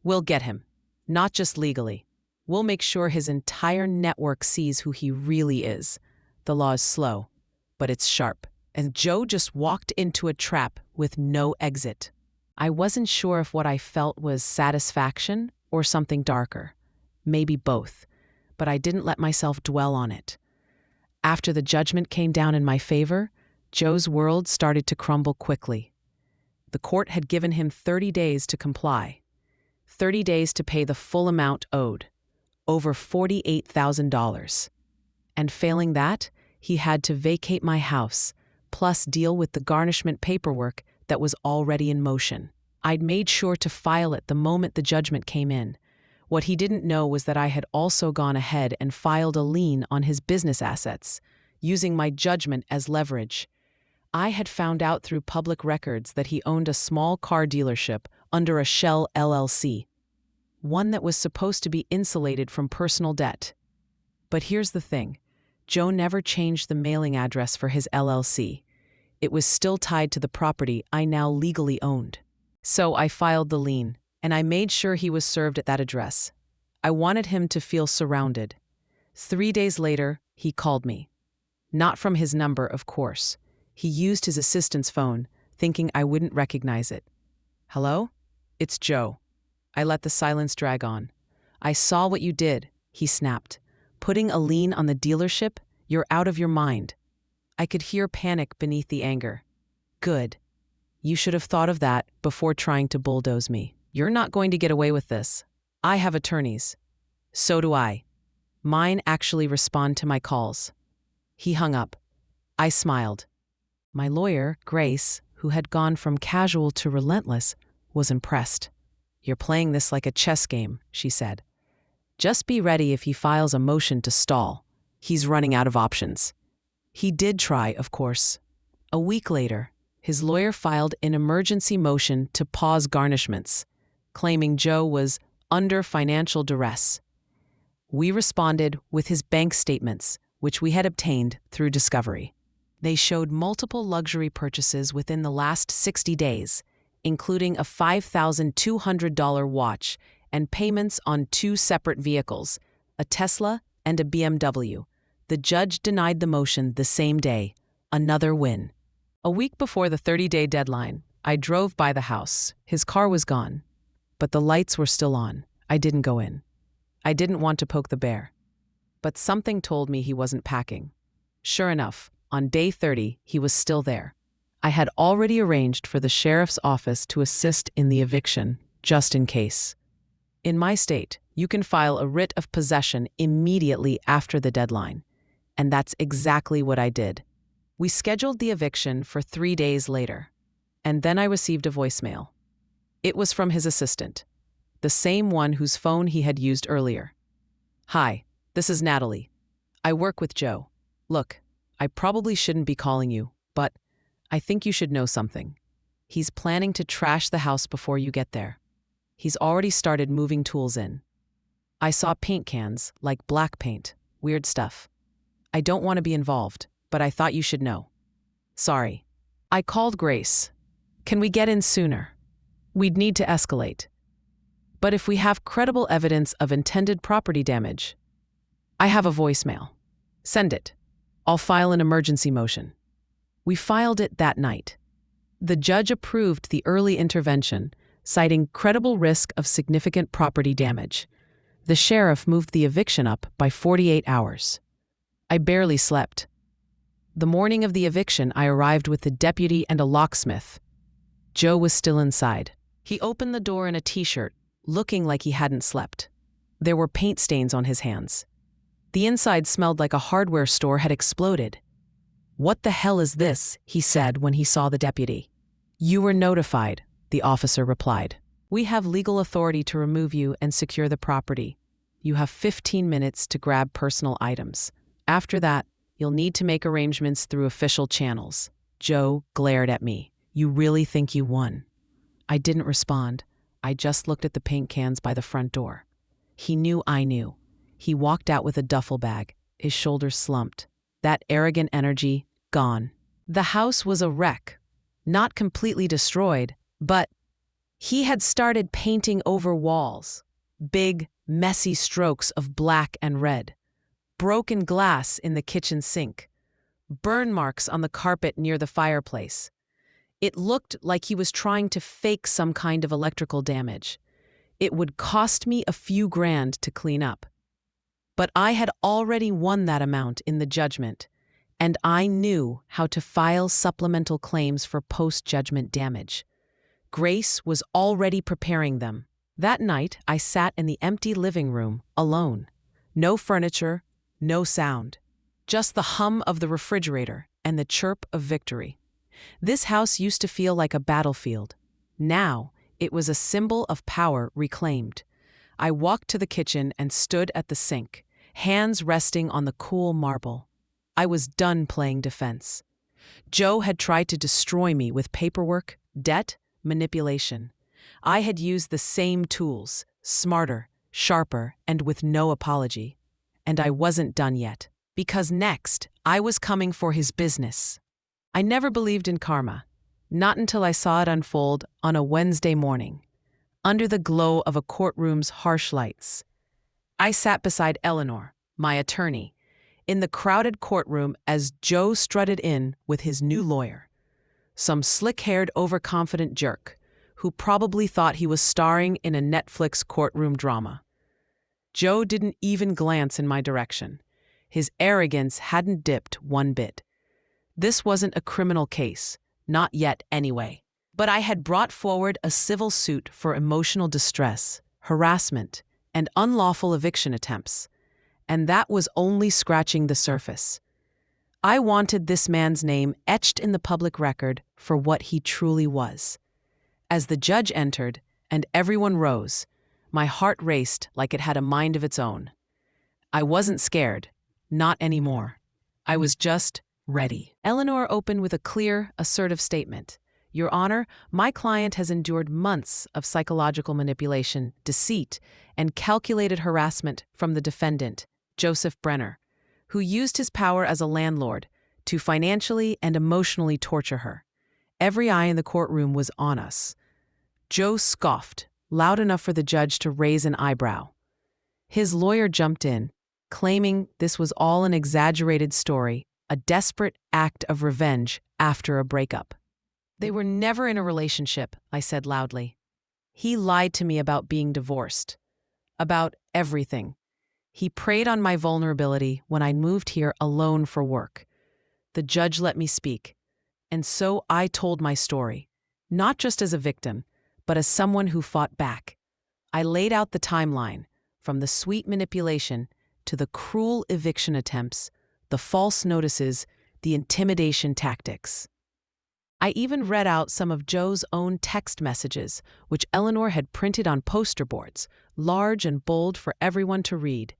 "We'll get him. Not just legally. We'll make sure his entire network sees who he really is. The law is slow, but it's sharp." And Joe just walked into a trap with no exit. I wasn't sure if what I felt was satisfaction or something darker. Maybe both, but I didn't let myself dwell on it. After the judgment came down in my favor, Joe's world started to crumble quickly. The court had given him 30 days to comply. 30 days to pay the full amount owed, over $48,000. And failing that, he had to vacate my house, plus deal with the garnishment paperwork that was already in motion. I'd made sure to file it the moment the judgment came in. What he didn't know was that I had also gone ahead and filed a lien on his business assets, using my judgment as leverage. I had found out through public records that he owned a small car dealership under a shell LLC, one that was supposed to be insulated from personal debt. But here's the thing. Joe never changed the mailing address for his LLC. It was still tied to the property I now legally owned. So I filed the lien, and I made sure he was served at that address. I wanted him to feel surrounded. 3 days later, he called me. Not from his number, of course. He used his assistant's phone, thinking I wouldn't recognize it. "Hello? It's Joe." I let the silence drag on. "I saw what you did," he snapped. "Putting a lien on the dealership? You're out of your mind." I could hear panic beneath the anger. "Good. You should have thought of that before trying to bulldoze me. You're not going to get away with this. I have attorneys." "So do I." Mine actually respond to my calls. He hung up. I smiled. My lawyer, Grace, who had gone from casual to relentless, was impressed. "You're playing this like a chess game," she said. "Just be ready if he files a motion to stall. He's running out of options." He did try, of course. A week later, his lawyer filed an emergency motion to pause garnishments, claiming Joe was under financial duress. We responded with his bank statements, which we had obtained through discovery. They showed multiple luxury purchases within the last 60 days, including a $5,200 watch and payments on 2 separate vehicles, a Tesla and a BMW. The judge denied the motion the same day. Another win. A week before the 30-day deadline, I drove by the house. His car was gone, but the lights were still on. I didn't go in. I didn't want to poke the bear. But something told me he wasn't packing. Sure enough, on day 30, he was still there. I had already arranged for the sheriff's office to assist in the eviction, just in case. In my state, you can file a writ of possession immediately after the deadline. And that's exactly what I did. We scheduled the eviction for 3 days later. And then I received a voicemail. It was from his assistant, the same one whose phone he had used earlier. "Hi, this is Natalie. I work with Joe. Look, I probably shouldn't be calling you, but I think you should know something. He's planning to trash the house before you get there. He's already started moving tools in. I saw paint cans, like black paint, weird stuff. I don't want to be involved, but I thought you should know. Sorry. I called Grace. Can we get in sooner? We'd need to escalate. But if we have credible evidence of intended property damage, I have a voicemail. Send it. I'll file an emergency motion." We filed it that night. The judge approved the early intervention, citing credible risk of significant property damage. The sheriff moved the eviction up by 48 hours. I barely slept. The morning of the eviction, I arrived with the deputy and a locksmith. Joe was still inside. He opened the door in a t-shirt, looking like he hadn't slept. There were paint stains on his hands. The inside smelled like a hardware store had exploded. "What the hell is this?" he said when he saw the deputy. "You were notified," the officer replied. "We have legal authority to remove you and secure the property. You have 15 minutes to grab personal items. After that, you'll need to make arrangements through official channels." Joe glared at me. "You really think you won?" I didn't respond. I just looked at the paint cans by the front door. He knew I knew. He walked out with a duffel bag, his shoulders slumped. That arrogant energy, gone. The house was a wreck. Not completely destroyed, but he had started painting over walls. Big, messy strokes of black and red. Broken glass in the kitchen sink. Burn marks on the carpet near the fireplace. It looked like he was trying to fake some kind of electrical damage. It would cost me a few grand to clean up. But I had already won that amount in the judgment, and I knew how to file supplemental claims for post-judgment damage. Grace was already preparing them. That night, I sat in the empty living room, alone. No furniture, no sound. Just the hum of the refrigerator and the chirp of victory. This house used to feel like a battlefield. Now, it was a symbol of power reclaimed. I walked to the kitchen and stood at the sink, hands resting on the cool marble. I was done playing defense. Joe had tried to destroy me with paperwork, debt, manipulation. I had used the same tools, smarter, sharper, and with no apology. And I wasn't done yet, because next, I was coming for his business. I never believed in karma, not until I saw it unfold on a Wednesday morning, under the glow of a courtroom's harsh lights. I sat beside Eleanor, my attorney, in the crowded courtroom as Joe strutted in with his new lawyer, some slick-haired, overconfident jerk who probably thought he was starring in a Netflix courtroom drama. Joe didn't even glance in my direction. His arrogance hadn't dipped one bit. This wasn't a criminal case, not yet anyway. But I had brought forward a civil suit for emotional distress, harassment, and unlawful eviction attempts. And that was only scratching the surface. I wanted this man's name etched in the public record for what he truly was. As the judge entered and everyone rose, my heart raced like it had a mind of its own. I wasn't scared, not anymore. I was just ready. Eleanor opened with a clear, assertive statement. Your Honor, my client has endured months of psychological manipulation, deceit, and calculated harassment from the defendant, Joseph Brenner, who used his power as a landlord to financially and emotionally torture her. Every eye in the courtroom was on us. Joe scoffed, loud enough for the judge to raise an eyebrow. His lawyer jumped in, claiming this was all an exaggerated story, a desperate act of revenge after a breakup. They were never in a relationship, I said loudly. He lied to me about being divorced, about everything. He preyed on my vulnerability when I moved here alone for work. The judge let me speak, and so I told my story, not just as a victim, but as someone who fought back. I laid out the timeline, from the sweet manipulation to the cruel eviction attempts, the false notices, the intimidation tactics. I even read out some of Joe's own text messages, which Eleanor had printed on poster boards, large and bold for everyone to read.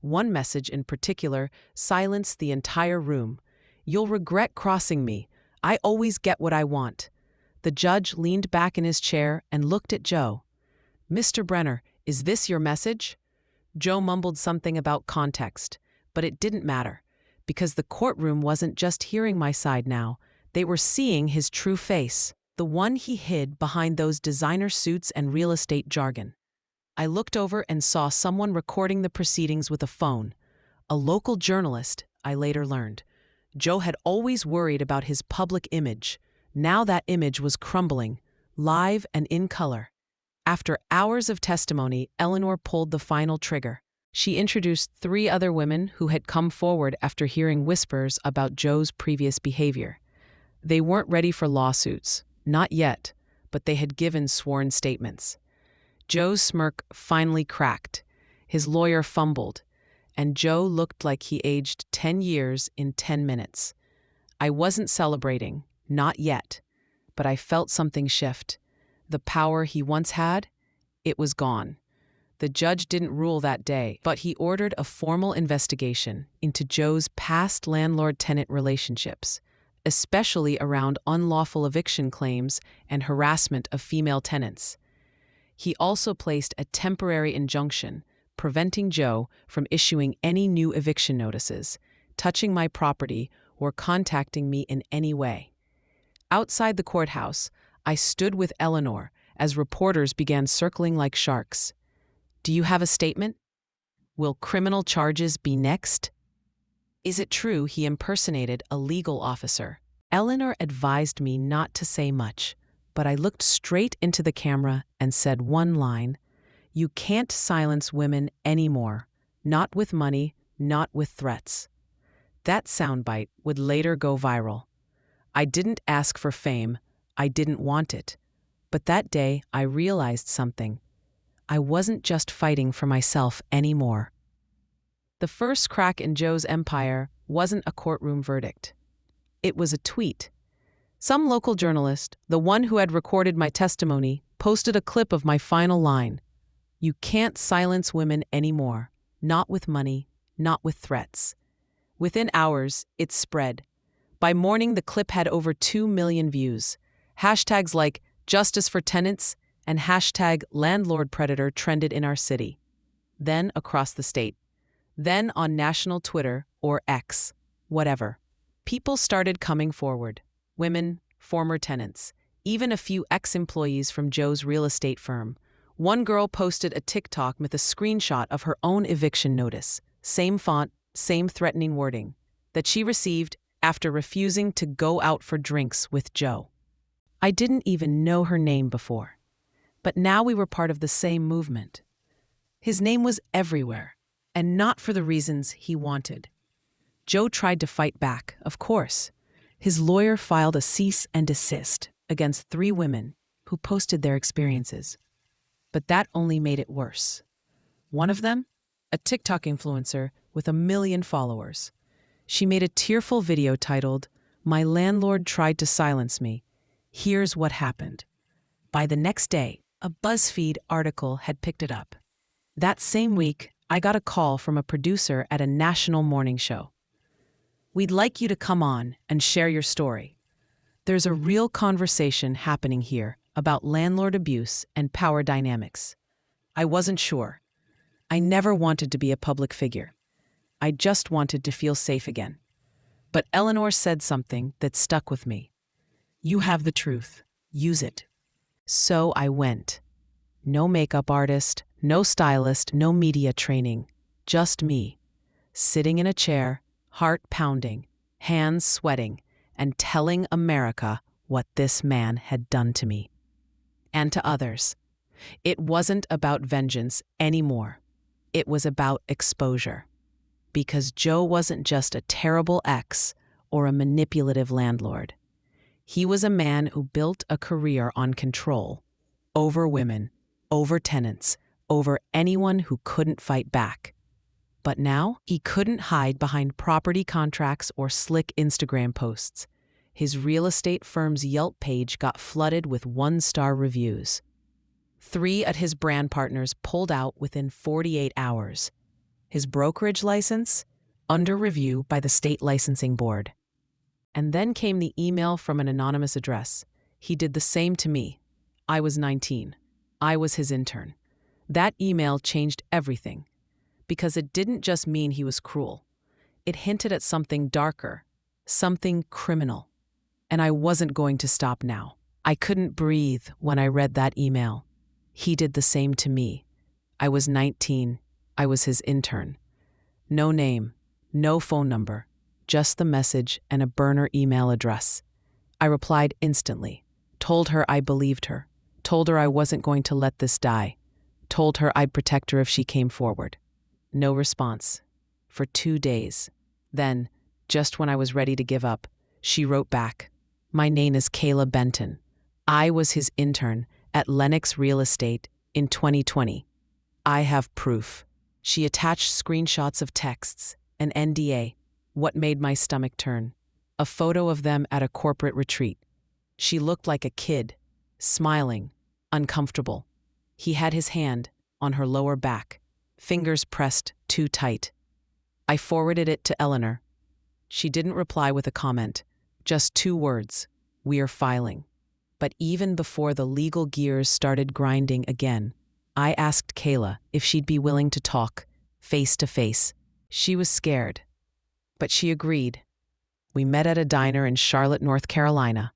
One message in particular silenced the entire room. You'll regret crossing me. I always get what I want. The judge leaned back in his chair and looked at Joe. Mr. Brenner, is this your message? Joe mumbled something about context, but it didn't matter, because the courtroom wasn't just hearing my side now. They were seeing his true face, the one he hid behind those designer suits and real estate jargon. I looked over and saw someone recording the proceedings with a phone. A local journalist, I later learned. Joe had always worried about his public image. Now that image was crumbling, live and in color. After hours of testimony, Eleanor pulled the final trigger. She introduced 3 other women who had come forward after hearing whispers about Joe's previous behavior. They weren't ready for lawsuits, not yet, but they had given sworn statements. Joe's smirk finally cracked. His lawyer fumbled, and Joe looked like he aged 10 years in 10 minutes. I wasn't celebrating, not yet, but I felt something shift. The power he once had, it was gone. The judge didn't rule that day, but he ordered a formal investigation into Joe's past landlord-tenant relationships, especially around unlawful eviction claims and harassment of female tenants. He also placed a temporary injunction preventing Joe from issuing any new eviction notices, touching my property, or contacting me in any way. Outside the courthouse, I stood with Eleanor as reporters began circling like sharks. Do you have a statement? Will criminal charges be next? Is it true he impersonated a legal officer? Eleanor advised me not to say much, but I looked straight into the camera and said one line: You can't silence women anymore. Not with money, not with threats. That soundbite would later go viral. I didn't ask for fame. I didn't want it. But that day, I realized something. I wasn't just fighting for myself anymore. The first crack in Joe's empire wasn't a courtroom verdict. It was a tweet. Some local journalist, the one who had recorded my testimony, posted a clip of my final line. You can't silence women anymore. Not with money, not with threats. Within hours, it spread. By morning, the clip had over 2 million views. Hashtags like Justice for Tenants and hashtag Landlord Predator trended in our city. Then across the state. Then on national Twitter or X, whatever. People started coming forward. Women, former tenants, even a few ex-employees from Joe's real estate firm. One girl posted a TikTok with a screenshot of her own eviction notice, same font, same threatening wording, that she received after refusing to go out for drinks with Joe. I didn't even know her name before, but now we were part of the same movement. His name was everywhere, and not for the reasons he wanted. Joe tried to fight back, of course. His lawyer filed a cease and desist against 3 women who posted their experiences. But that only made it worse. One of them, a TikTok influencer, with 1 million followers. She made a tearful video titled, "My landlord tried to silence me. Here's what happened." By the next day, a BuzzFeed article had picked it up. That same week, I got a call from a producer at a national morning show. "We'd like you to come on and share your story. There's a real conversation happening here about landlord abuse and power dynamics." I wasn't sure. I never wanted to be a public figure. I just wanted to feel safe again. But Eleanor said something that stuck with me. "You have the truth. Use it." So I went. No makeup artist, no stylist, no media training. Just me, sitting in a chair, heart pounding, hands sweating, and telling America what this man had done to me. And to others. It wasn't about vengeance anymore. It was about exposure. Because Joe wasn't just a terrible ex or a manipulative landlord. He was a man who built a career on control, over women, over tenants, over anyone who couldn't fight back. But now, he couldn't hide behind property contracts or slick Instagram posts. His real estate firm's Yelp page got flooded with 1-star reviews. 3 of his brand partners pulled out within 48 hours. His brokerage license, under review by the state licensing board. And then came the email from an anonymous address. He did the same to me. I was 19. I was his intern. That email changed everything. Because it didn't just mean he was cruel. It hinted at something darker, something criminal. And I wasn't going to stop now. I couldn't breathe when I read that email. He did the same to me. I was 19. I was his intern. No name, no phone number, just the message and a burner email address. I replied instantly, told her I believed her, told her I wasn't going to let this die, told her I'd protect her if she came forward. No response. For 2 days. Then, just when I was ready to give up, she wrote back, "My name is Kayla Benton. I was his intern at Lennox Real Estate in 2020. I have proof." She attached screenshots of texts, an NDA, what made my stomach turn, a photo of them at a corporate retreat. She looked like a kid, smiling, uncomfortable. He had his hand on her lower back, fingers pressed too tight. I forwarded it to Eleanor. She didn't reply with a comment, just 2 words, "We are filing." But even before the legal gears started grinding again, I asked Kayla if she'd be willing to talk, face to face. She was scared, but she agreed. We met at a diner in Charlotte, North Carolina.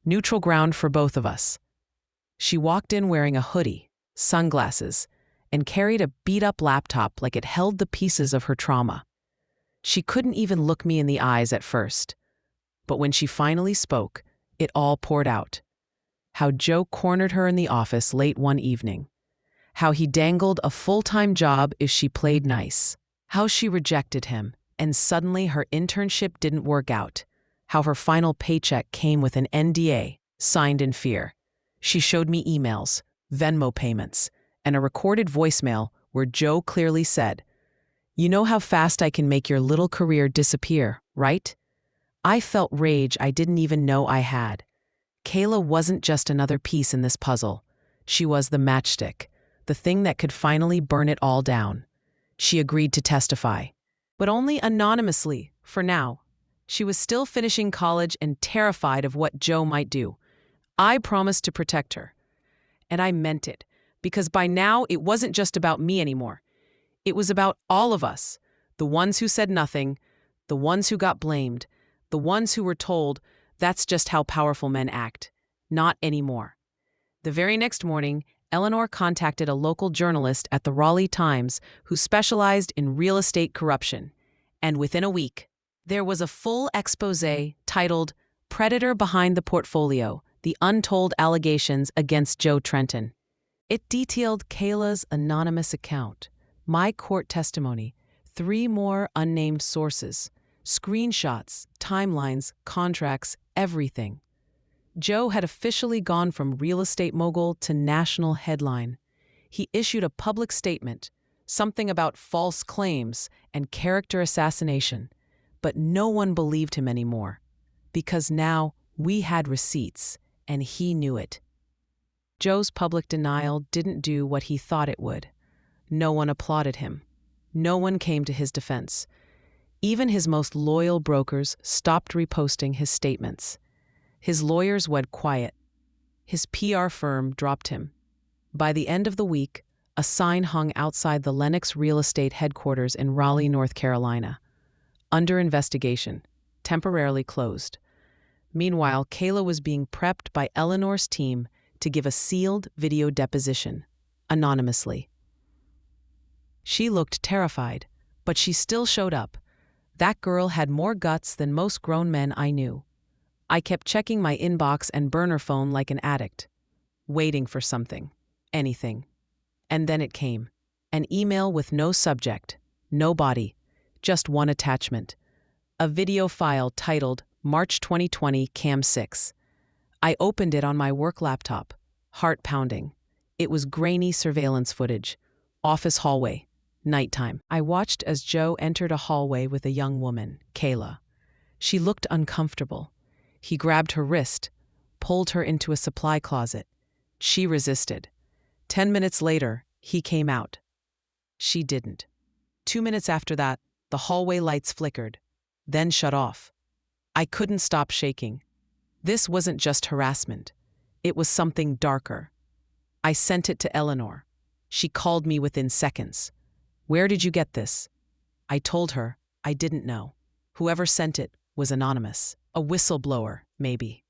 Neutral ground for both of us. She walked in wearing a hoodie, sunglasses, and carried a beat-up laptop like it held the pieces of her trauma. She couldn't even look me in the eyes at first. But when she finally spoke, it all poured out. How Joe cornered her in the office late one evening. How he dangled a full-time job if she played nice. How she rejected him, and suddenly her internship didn't work out. How her final paycheck came with an NDA, signed in fear. She showed me emails, Venmo payments, and a recorded voicemail where Joe clearly said, "You know how fast I can make your little career disappear, right?" I felt rage I didn't even know I had. Kayla wasn't just another piece in this puzzle. She was the matchstick, the thing that could finally burn it all down. She agreed to testify, but only anonymously, for now. She was still finishing college and terrified of what Joe might do. I promised to protect her. And I meant it, because by now it wasn't just about me anymore. It was about all of us, the ones who said nothing, the ones who got blamed, the ones who were told, "That's just how powerful men act." Not anymore. The very next morning, Eleanor contacted a local journalist at the Raleigh Times who specialized in real estate corruption. And within a week, there was a full exposé titled "Predator Behind the Portfolio: The Untold Allegations Against Joe Trenton." It detailed Kayla's anonymous account, my court testimony, 3 more unnamed sources, screenshots, timelines, contracts, everything. Joe had officially gone from real estate mogul to national headline. He issued a public statement, something about false claims and character assassination. But no one believed him anymore, because now we had receipts, and he knew it. Joe's public denial didn't do what he thought it would. No one applauded him. No one came to his defense. Even his most loyal brokers stopped reposting his statements. His lawyers went quiet. His PR firm dropped him. By the end of the week, a sign hung outside the Lennox Real Estate headquarters in Raleigh, North Carolina. Under investigation, temporarily closed. Meanwhile, Kayla was being prepped by Eleanor's team to give a sealed video deposition, anonymously. She looked terrified, but she still showed up. That girl had more guts than most grown men I knew. I kept checking my inbox and burner phone like an addict, waiting for something, anything. And then it came. An email with no subject, no body, just one attachment. A video file titled March 2020 Cam 6. I opened it on my work laptop, heart pounding. It was grainy surveillance footage. Office hallway. Nighttime. I watched as Joe entered a hallway with a young woman, Kayla. She looked uncomfortable. He grabbed her wrist, pulled her into a supply closet. She resisted. 10 minutes later, he came out. She didn't. 2 minutes after that, the hallway lights flickered, then shut off. I couldn't stop shaking. This wasn't just harassment. It was something darker. I sent it to Eleanor. She called me within seconds. "Where did you get this?" I told her I didn't know. Whoever sent it was anonymous. A whistleblower, maybe.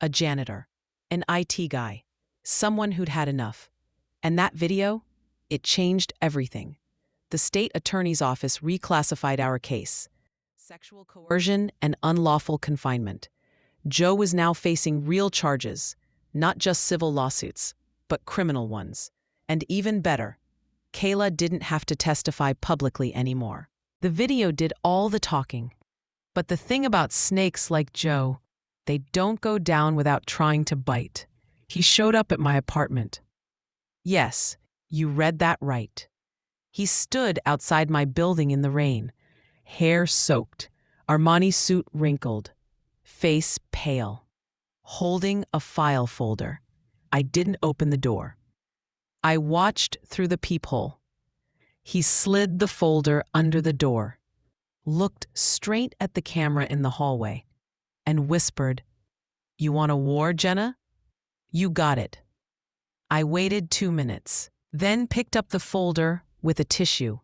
A janitor. An IT guy. Someone who'd had enough. And that video? It changed everything. The state attorney's office reclassified our case. Sexual coercion and unlawful confinement. Joe was now facing real charges, not just civil lawsuits, but criminal ones. And even better, Kayla didn't have to testify publicly anymore. The video did all the talking. But the thing about snakes like Joe, they don't go down without trying to bite. He showed up at my apartment. Yes, you read that right. He stood outside my building in the rain, hair soaked, Armani suit wrinkled, face pale, holding a file folder. I didn't open the door. I watched through the peephole. He slid the folder under the door, looked straight at the camera in the hallway, and whispered, "You want a war, Jenna? You got it." I waited 2 minutes, then picked up the folder with a tissue.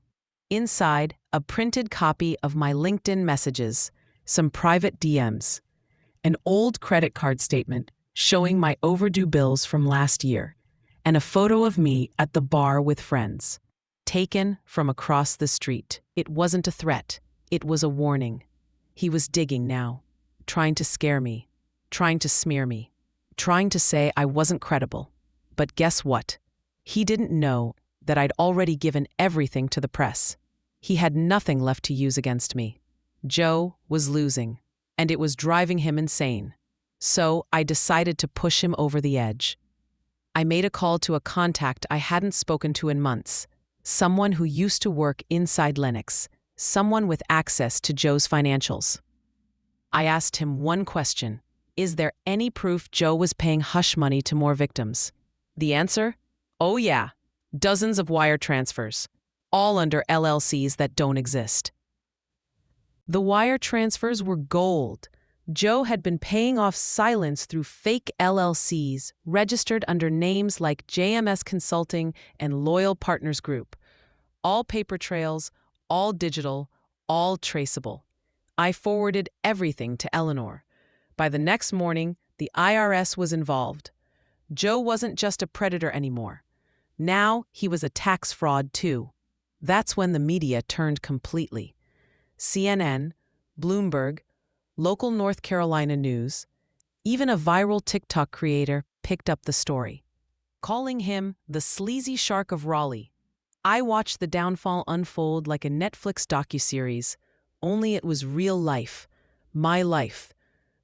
Inside, a printed copy of my LinkedIn messages, some private DMs, an old credit card statement showing my overdue bills from last year, and a photo of me at the bar with friends, taken from across the street. It wasn't a threat. It was a warning. He was digging now, trying to scare me, trying to smear me, trying to say I wasn't credible. But guess what? He didn't know that I'd already given everything to the press. He had nothing left to use against me. Joe was losing, and it was driving him insane. So I decided to push him over the edge. I made a call to a contact I hadn't spoken to in months, someone who used to work inside Lennox, someone with access to Joe's financials. I asked him one question: is there any proof Joe was paying hush money to more victims? The answer? Oh yeah, dozens of wire transfers, all under LLCs that don't exist. The wire transfers were gold. Joe had been paying off Silence through fake LLCs registered under names like JMS Consulting and Loyal Partners Group. All paper trails, all digital, all traceable. I forwarded everything to Eleanor. By the next morning, the IRS was involved. Joe wasn't just a predator anymore. Now he was a tax fraud too. That's when the media turned completely. CNN, Bloomberg, local North Carolina news, even a viral TikTok creator picked up the story, calling him the sleazy shark of Raleigh. I watched the downfall unfold like a Netflix docuseries, only it was real life, my life.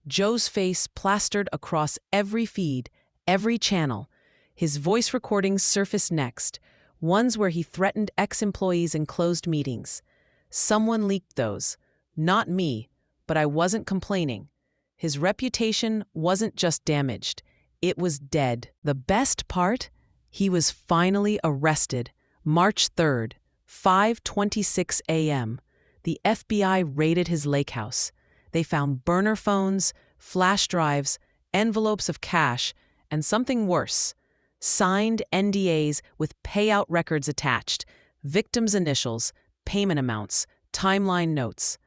Joe's face plastered across every feed, every channel. His voice recordings surfaced next, Ones where he threatened ex-employees in closed meetings. Someone leaked those. Not me, but I wasn't complaining. His reputation wasn't just damaged, it was dead. The best part? He was finally arrested. March 3rd, 5:26 a.m. The FBI raided his lake house. They found burner phones, flash drives, envelopes of cash, and something worse. Signed NDAs with payout records attached, victims' initials, payment amounts, timeline notes.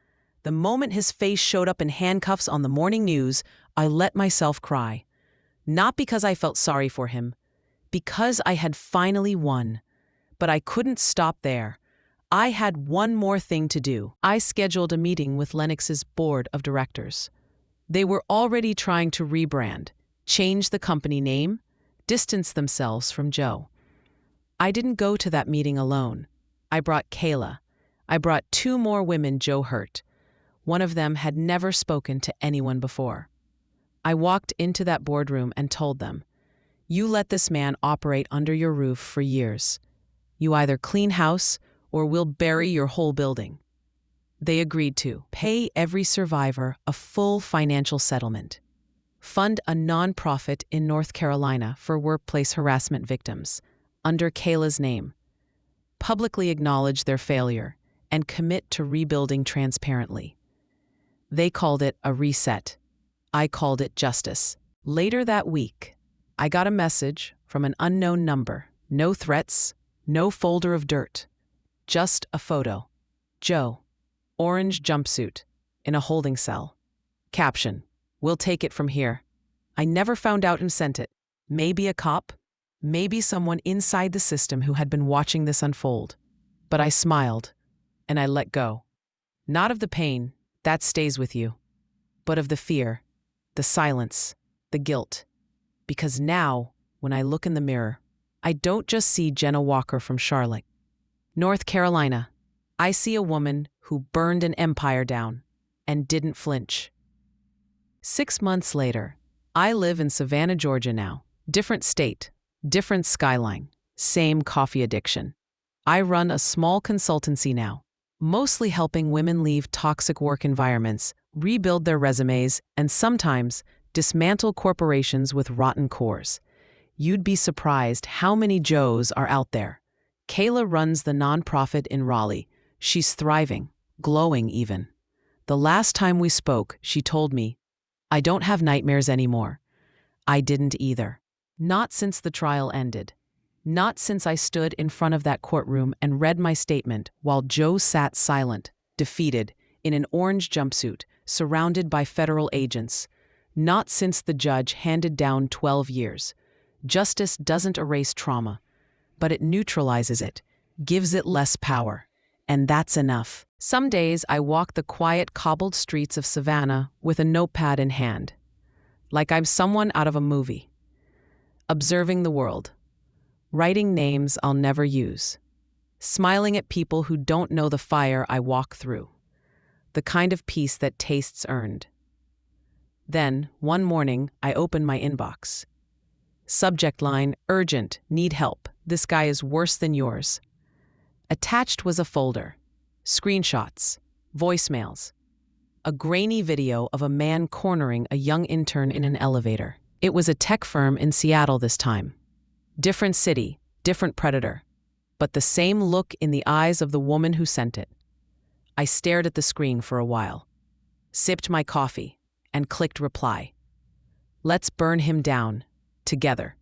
The moment his face showed up in handcuffs on the morning news, I let myself cry. Not because I felt sorry for him, because I had finally won. But I couldn't stop there. I had one more thing to do. I scheduled a meeting with Lennox's board of directors. They were already trying to rebrand, change the company name, distance themselves from Joe. I didn't go to that meeting alone. I brought Kayla. I brought 2 more women Joe hurt. One of them had never spoken to anyone before. I walked into that boardroom and told them, "You let this man operate under your roof for years. You either clean house or we'll bury your whole building." They agreed to pay every survivor a full financial settlement, fund a nonprofit in North Carolina for workplace harassment victims under Kayla's name, publicly acknowledge their failure, and commit to rebuilding transparently. They called it a reset. I called it justice. Later that week, I got a message from an unknown number. No threats, no folder of dirt. Just a photo. Joe, orange jumpsuit, in a holding cell. Caption, "We'll take it from here." I never found out who sent it. Maybe a cop, maybe someone inside the system who had been watching this unfold. But I smiled, and I let go. Not of the pain, that stays with you, but of the fear, the silence, the guilt. Because now, when I look in the mirror, I don't just see Jenna Walker from Charlotte, North Carolina. I see a woman who burned an empire down and didn't flinch. 6 months later, I live in Savannah, Georgia now. Different state, different skyline, same coffee addiction. I run a small consultancy now, mostly helping women leave toxic work environments, rebuild their resumes, and sometimes dismantle corporations with rotten cores. You'd be surprised how many Joes are out there. Kayla runs the nonprofit in Raleigh. She's thriving, glowing even. The last time we spoke, she told me, "I don't have nightmares anymore." I didn't either. Not since the trial ended. Not since I stood in front of that courtroom and read my statement while Joe sat silent, defeated, in an orange jumpsuit, surrounded by federal agents. Not since the judge handed down 12 years. Justice doesn't erase trauma, but it neutralizes it, gives it less power. And that's enough. Some days I walk the quiet, cobbled streets of Savannah with a notepad in hand, like I'm someone out of a movie, observing the world, writing names I'll never use, smiling at people who don't know the fire I walk through, the kind of peace that tastes earned. Then, one morning, I open my inbox. Subject line, "Urgent, need help. This guy is worse than yours." Attached was a folder, screenshots, voicemails, a grainy video of a man cornering a young intern in an elevator. It was a tech firm in Seattle this time. Different city, different predator, but the same look in the eyes of the woman who sent it. I stared at the screen for a while, sipped my coffee, and clicked reply. "Let's burn him down, together."